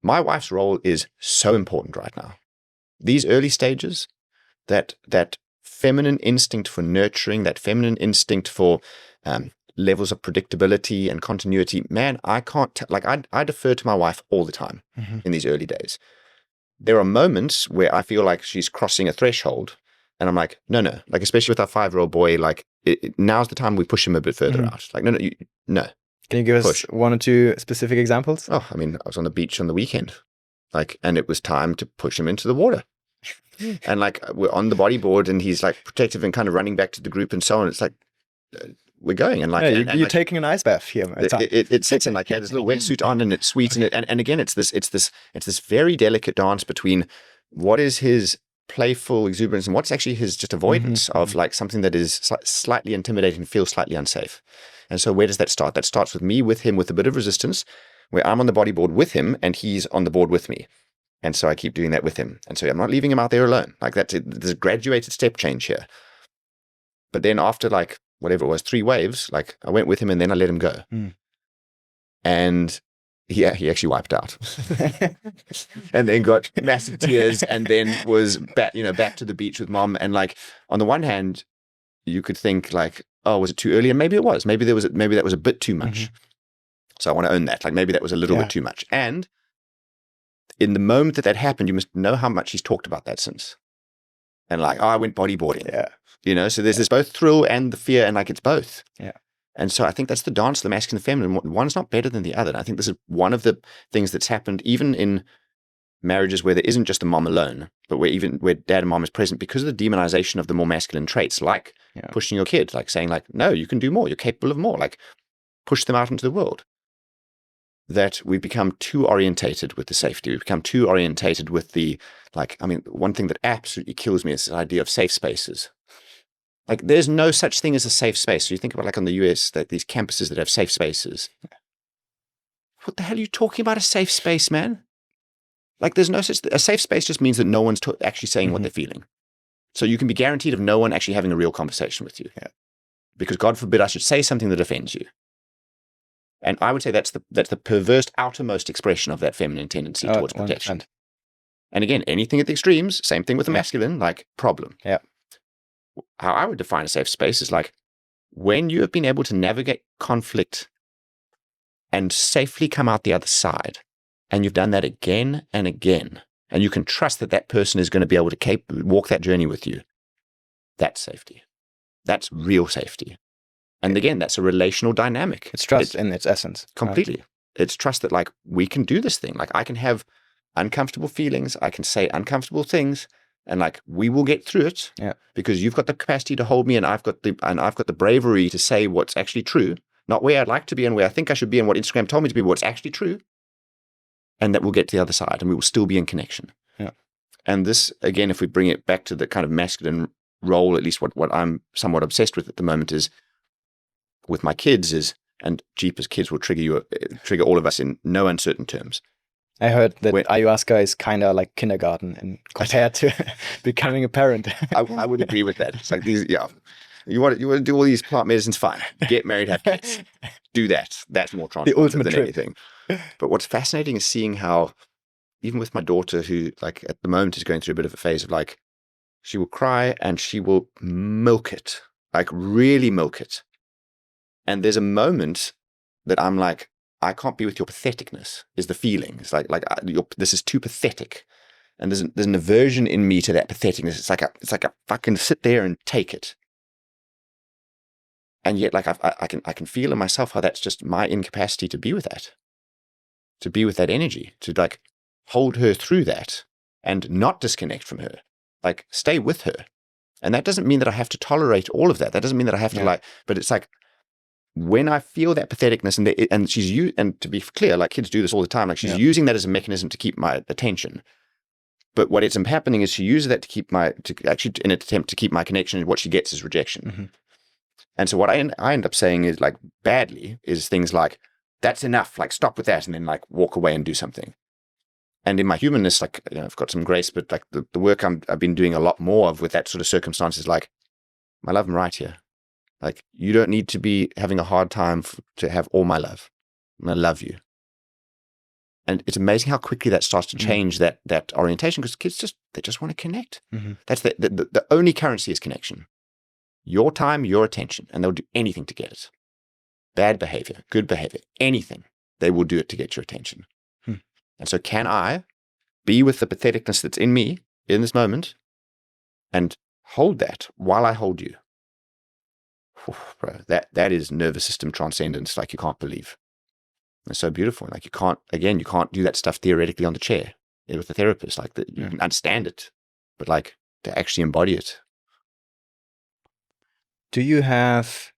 My wife's role is so important right now. These early stages, that feminine instinct for nurturing, that feminine instinct for levels of predictability and continuity, man, I can't, I defer to my wife all the time in these early days. There are moments where I feel like she's crossing a threshold and I'm like, no, like especially with our 5-year-old boy, like now's the time we push him a bit further out. Like, no. Can you give us 1 or 2 specific examples? Oh, I mean, I was on the beach on the weekend, and it was time to push him into the water. And like we're on the bodyboard and he's like protective and kind of running back to the group and so on. It's like, we're going and like you're taking an ice bath here. It sits in like he had his little wetsuit on and it's sweet and again it's this very delicate dance between what is his playful exuberance and what's actually his just avoidance of like something that is slightly intimidating, feels slightly unsafe. And so where does that start? That starts with me with him with a bit of resistance, where I'm on the bodyboard with him and he's on the board with me. And so I keep doing that with him. And so I'm not leaving him out there alone. Like there's a graduated step change here. But then after like whatever it was, 3 waves, like I went with him and then I let him go. And he actually wiped out and then got massive tears and then was back to the beach with mom. And like, on the one hand, you could think like, oh, was it too early? And maybe it was, maybe that was a bit too much. So I want to own that. Like maybe that was a little bit too much. And in the moment that happened, you must know how much he's talked about that since. And like, oh, I went bodyboarding. Yeah. So there's this both thrill and the fear, and like it's both. Yeah. And so I think that's the dance of the masculine and feminine. One's not better than the other. And I think this is one of the things that's happened even in marriages where there isn't just the mom alone, but where dad and mom is present, because of the demonization of the more masculine traits, like pushing your kid, like saying like, no, you can do more, you're capable of more, like push them out into the world. That we've become too orientated with the safety. We've become too orientated with the, like, I mean, one thing that absolutely kills me is the idea of safe spaces. Like, there's no such thing as a safe space. So you think about like on the US, that these campuses that have safe spaces. What the hell are you talking about a safe space, man? Like, there's no such, a safe space just means that no one's actually saying what they're feeling. So you can be guaranteed of no one actually having a real conversation with you. Yeah. Because God forbid I should say something that offends you. And I would say that's the perverse outermost expression of that feminine tendency towards protection. 100%. And again, anything at the extremes, same thing with the masculine, like problem. Yeah. How I would define a safe space is like when you have been able to navigate conflict and safely come out the other side, and you've done that again and again, and you can trust that that person is going to be able to walk that journey with you. That's safety. That's real safety. And again, that's a relational dynamic. It's trust in its essence. Completely. Right? It's trust that like we can do this thing. Like I can have uncomfortable feelings. I can say uncomfortable things, and like we will get through it. Yeah. Because you've got the capacity to hold me, and I've got the bravery to say what's actually true, not where I'd like to be and where I think I should be, and what Instagram told me to be, but what's actually true. And that we'll get to the other side, and we will still be in connection. Yeah. And this again, if we bring it back to the kind of masculine role, at least what I'm somewhat obsessed with at the moment is. With my kids is, and Jeepers, kids will trigger all of us in no uncertain terms. I heard that ayahuasca is kind of like kindergarten and compared to becoming a parent. I would agree with that. It's like these, You want to do all these plant medicines, fine. Get married, have kids. Do that. That's more transformative ultimate than trip. anything. But what's fascinating is seeing how, even with my daughter, who like at the moment is going through a bit of a phase of like, she will cry and she will milk it, like really milk it. And there's a moment that I'm like, I can't be with your patheticness, is the feeling. It's like this is too pathetic. And there's an aversion in me to that patheticness. It's like a fucking sit there and take it. And yet, like I can feel in myself how that's just my incapacity to be with that energy, to like hold her through that and not disconnect from her, like stay with her. And that doesn't mean that I have to tolerate all of that. That doesn't mean that I have to but it's like when I feel that patheticness and to be clear, like kids do this all the time, like she's using that as a mechanism to keep my attention. But what ends up happening is she uses that to actually in an attempt to keep my connection, and what she gets is rejection. Mm-hmm. And so what I end up saying is like badly is things like, that's enough, like stop with that, and then like walk away and do something. And in my humanness, like, you know, I've got some grace, but like the work I've been doing a lot more of with that sort of circumstance is like, my love, I'm right here. Like, you don't need to be having a hard time to have all my love. I love you. And it's amazing how quickly that starts to change that orientation, because kids they just want to connect. Mm-hmm. That's the only currency is connection. Your time, your attention, and they'll do anything to get it. Bad behavior, good behavior, anything. They will do it to get your attention. And so can I be with the patheticness that's in me in this moment and hold that while I hold you? Bro, that is nervous system transcendence like you can't believe. It's so beautiful. Like you can't do that stuff theoretically on the chair with the therapist. Like you can understand it, but like to actually embody it. Do you have,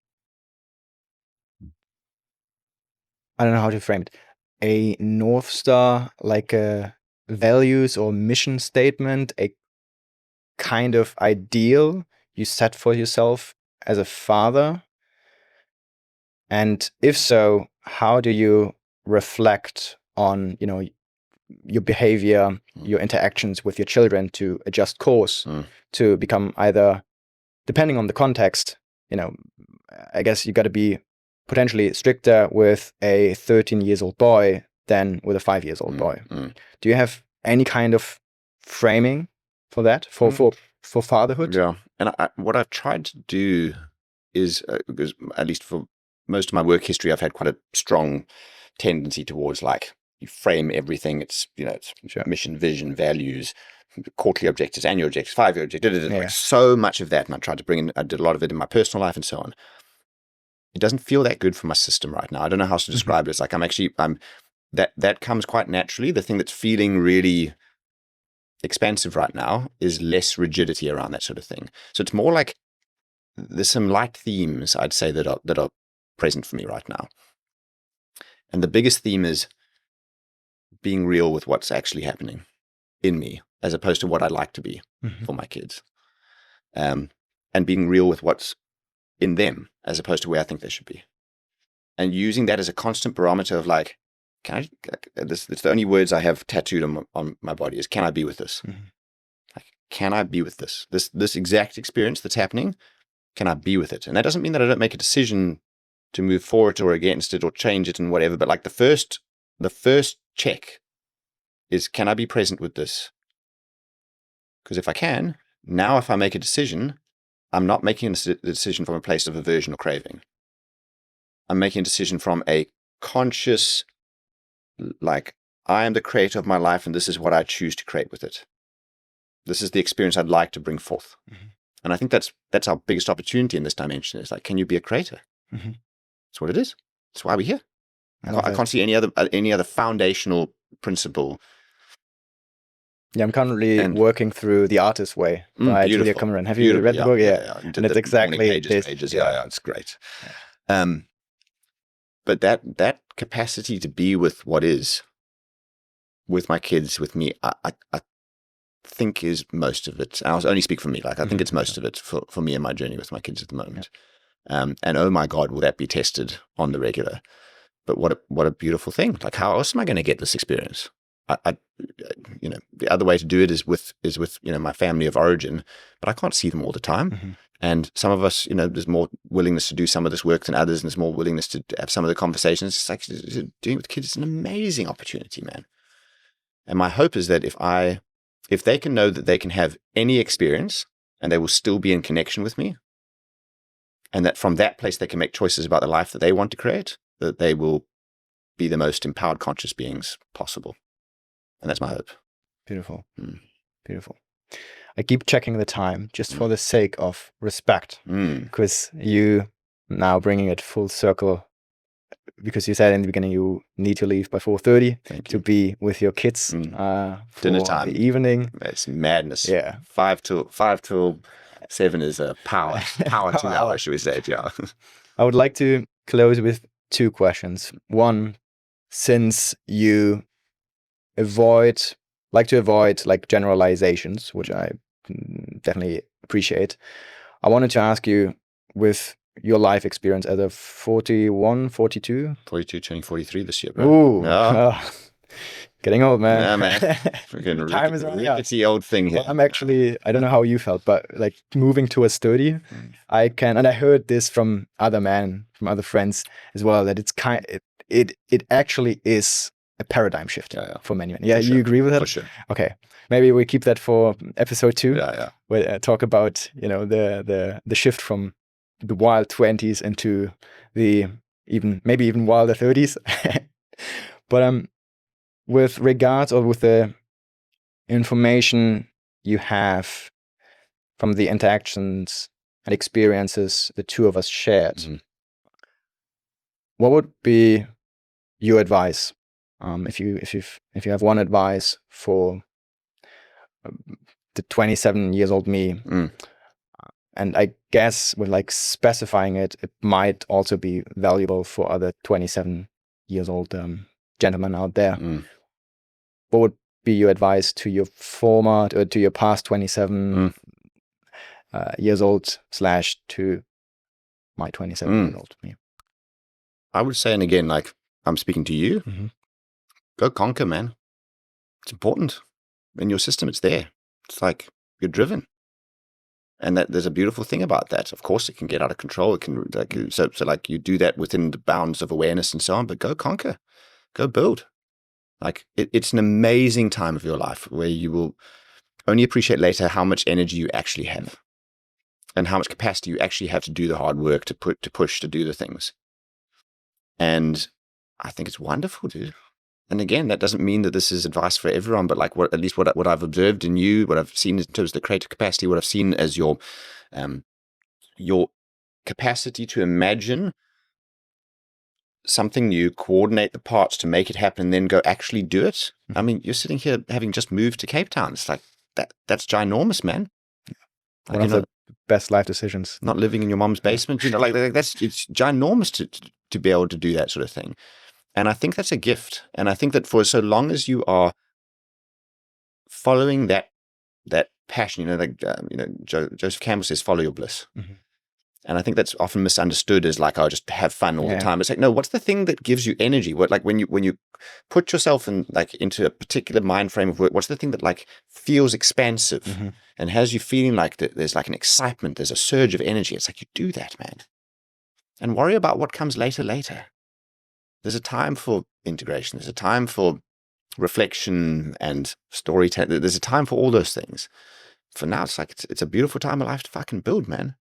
I don't know how to frame it, a North Star, like a values or mission statement, a kind of ideal you set for yourself as a father? And if so, how do you reflect on, you know, your behavior, your interactions with your children to adjust course, to become either, depending on the context, you know, I guess you got to be potentially stricter with a 13-year-old boy than with a 5-year-old boy. Do you have any kind of framing for that, for fatherhood? Yeah. And what I've tried to do is, because at least for most of my work history, I've had quite a strong tendency towards like, you frame everything. It's, you know, it's mission, vision, values, quarterly objectives, annual objectives, 5-year objectives, like so much of that. And I did a lot of it in my personal life and so on. It doesn't feel that good for my system right now. I don't know how to describe it. It's like that comes quite naturally. The thing that's feeling really expansive right now is less rigidity around that sort of thing. So it's more like there's some light themes, I'd say, that are present for me right now. And the biggest theme is being real with what's actually happening in me, as opposed to what I'd like to be for my kids. And being real with what's in them, as opposed to where I think they should be. And using that as a constant barometer of like, it's the only words I have tattooed on my body is, can I be with this? Like, can I be with this? This exact experience that's happening, can I be with it? And that doesn't mean that I don't make a decision to move for it or against it or change it and whatever, but like the first check is, can I be present with this? Because if I can, now if I make a decision, I'm not making a decision from a place of aversion or craving. I'm making a decision from a conscious, like, I am the creator of my life and this is what I choose to create with it. This is the experience I'd like to bring forth. And I think that's our biggest opportunity in this dimension, is like, can you be a creator? That's what it is. That's why we're here. I can't see any other foundational principle. Yeah, I'm currently working through The Artist's Way by Julia Cameron. Have you read the book? Yeah. And it's exactly pages. Yeah, it's great. But that capacity to be with what is, with my kids, with me, I think is most of it. I'll only speak for me. Like, I think it's most of it for me and my journey with my kids at the moment. And oh my God, will that be tested on the regular? But what a beautiful thing. Like, how else am I going to get this experience? The other way to do it is with my family of origin, but I can't see them all the time. And some of us, there's more willingness to do some of this work than others, and there's more willingness to have some of the conversations. It's like doing it with kids is an amazing opportunity, man. And my hope is that if they can know that they can have any experience and they will still be in connection with me, and that from that place they can make choices about the life that they want to create, that they will be the most empowered conscious beings possible. And that's my hope. Beautiful. Beautiful. I keep checking the time just for the sake of respect, because you now bringing it full circle, because you said in the beginning you need to leave by 4:30 to be with your kids for dinner time, the evening. It's madness. Yeah, 5 till 7 is a power 2 hours, should we say? Yeah. I would like to close with 2 questions. One, since you like to avoid like generalizations, which I definitely appreciate, I wanted to ask you, with your life experience as a 41, 42? 42, turning 43 this year, bro. Ooh, Yeah. Getting old, man. Yeah, man. Freaking Time is running out. rickety old thing here. Well, I'm actually, I don't know how you felt, but like moving towards 30, I can, and I heard this from other men, from other friends as well, that it's it actually is a paradigm shift for many men. Yeah, you agree with that? For sure. Okay, maybe we keep that for episode 2. Yeah. Where talk about the shift from the wild 20s into the maybe even wilder 30s. But with regards, or with the information you have from the interactions and experiences the two of us shared, what would be your advice? If you have one advice for the 27 years old me, and I guess with like specifying it might also be valuable for other 27 years old gentlemen out there. What would be your advice to your to your past 27 years old / to my 27 years old me? I would say, and again, like I'm speaking to you, go conquer, man. It's important. In your system, it's there. It's like you're driven. And that there's a beautiful thing about that. Of course, it can get out of control. It can, like, so like you do that within the bounds of awareness and so on, but go conquer, go build. Like it's an amazing time of your life where you will only appreciate later how much energy you actually have and how much capacity you actually have to do the hard work, to push, to do the things. And I think it's wonderful, dude. And again, that doesn't mean that this is advice for everyone, but like at least what I've observed in you, what I've seen in terms of the creative capacity, what I've seen as your capacity to imagine something new, coordinate the parts to make it happen, and then go actually do it. I mean, you're sitting here having just moved to Cape Town. It's like that's ginormous, man. One of the best life decisions. Not living in your mom's basement, like it's ginormous to be able to do that sort of thing. And I think that's a gift. And I think that for so long as you are following that passion, Joseph Campbell says, follow your bliss. And I think that's often misunderstood as like, oh, just have fun all the time. It's like, no, what's the thing that gives you energy? What, like when you put yourself into a particular mind frame of work, what's the thing that like feels expansive and has you feeling like there's like an excitement, there's a surge of energy? It's like, you do that, man. And worry about what comes later. There's a time for integration. There's a time for reflection and storytelling. There's a time for all those things. For now, it's like, it's a beautiful time of life to fucking build, man.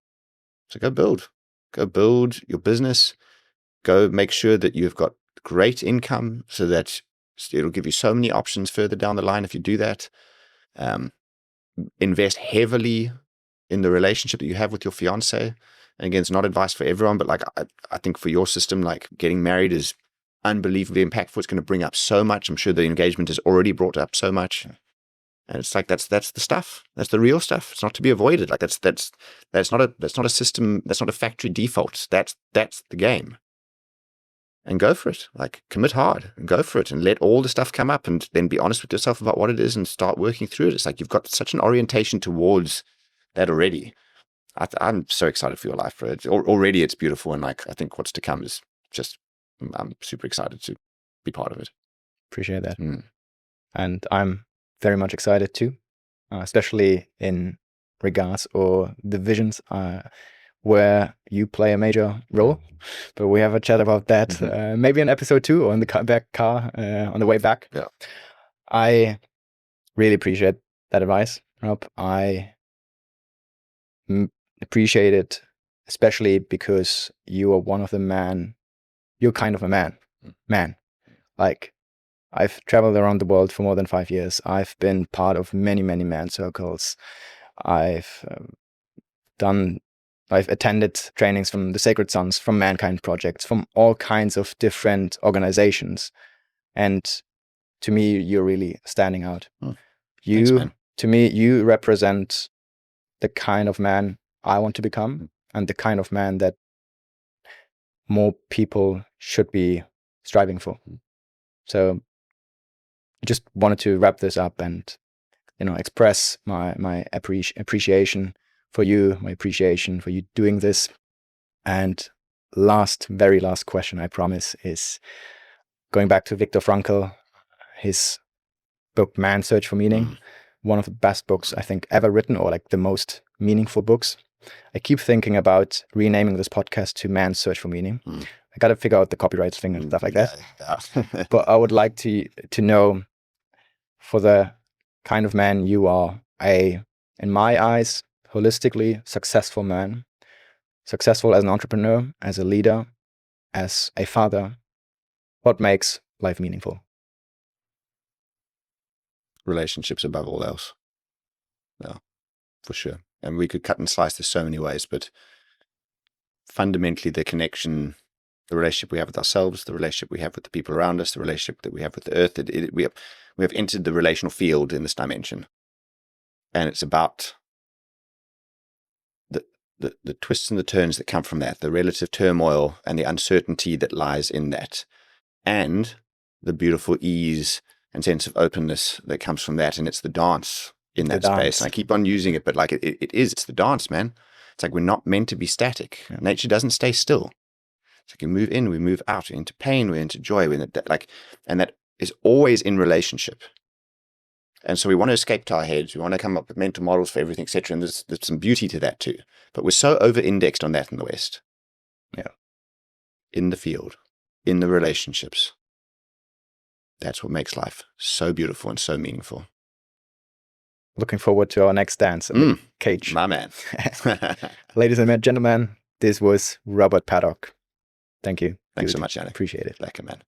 So go build your business, go make sure that you've got great income so that it'll give you so many options further down the line if you do that. Invest heavily in the relationship that you have with your fiance. And again, it's not advice for everyone, but like I think for your system, like getting married is unbelievably impactful. It's going to bring up so much. I'm sure the engagement has already brought up so much. And it's like that's the stuff. That's the real stuff. It's not to be avoided. Like that's not a system. That's not a factory default. That's the game. And go for it. Like commit hard and go for it, and let all the stuff come up, and then be honest with yourself about what it is and start working through it. It's like you've got such an orientation towards that already. I'm so excited for your life, bro. Already it's beautiful, and like I think what's to come is just. I'm super excited to be part of it. Appreciate that. And I'm very much excited too, especially in regards or the visions where you play a major role. But we have a chat about that maybe in episode 2 or in the car on the way back. Yeah. I really appreciate that advice, Rob. I appreciate it, especially because you are one of the you're kind of a man. Like, I've traveled around the world for more than 5 years. I've been part of many, many man circles. I've attended trainings from the Sacred Sons, from Mankind Projects, from all kinds of different organizations. And to me, you're really standing out. Thanks, man. To me, you represent the kind of man I want to become and the kind of man that more people should be striving for. So I just wanted to wrap this up and, express my appreciation for you, my appreciation for you doing this. And very last question, I promise, is going back to Viktor Frankl, his book, Man's Search for Meaning, one of the best books I think ever written, or like the most meaningful books. I keep thinking about renaming this podcast to Man's Search for Meaning. I got to figure out the copyright thing and stuff like that. Yeah. But I would like to know, for the kind of man you are, in my eyes, holistically successful man, successful as an entrepreneur, as a leader, as a father, what makes life meaningful? Relationships above all else. Yeah, for sure. And we could cut and slice this so many ways, but fundamentally the connection, the relationship we have with ourselves, the relationship we have with the people around us, the relationship that we have with the earth, we have entered the relational field in this dimension. And it's about the twists and the turns that come from that, the relative turmoil and the uncertainty that lies in that, and the beautiful ease and sense of openness that comes from that. And it's the dance in that space. And I keep on using it, but like it's the dance, man. It's like we're not meant to be static. Yeah. Nature doesn't stay still. It's like we move in, we move out, we're into pain, we're into joy, and that is always in relationship. And so we want to escape to our heads. We want to come up with mental models for everything, etc. And there's some beauty to that too. But we're so over-indexed on that in the West. Yeah. In the field, in the relationships. That's what makes life so beautiful and so meaningful. Looking forward to our next dance in the cage. My man. Ladies and gentlemen, this was Robert Paddock. Thank you. Thanks so much, Yannick. Appreciate it. Lekker, man.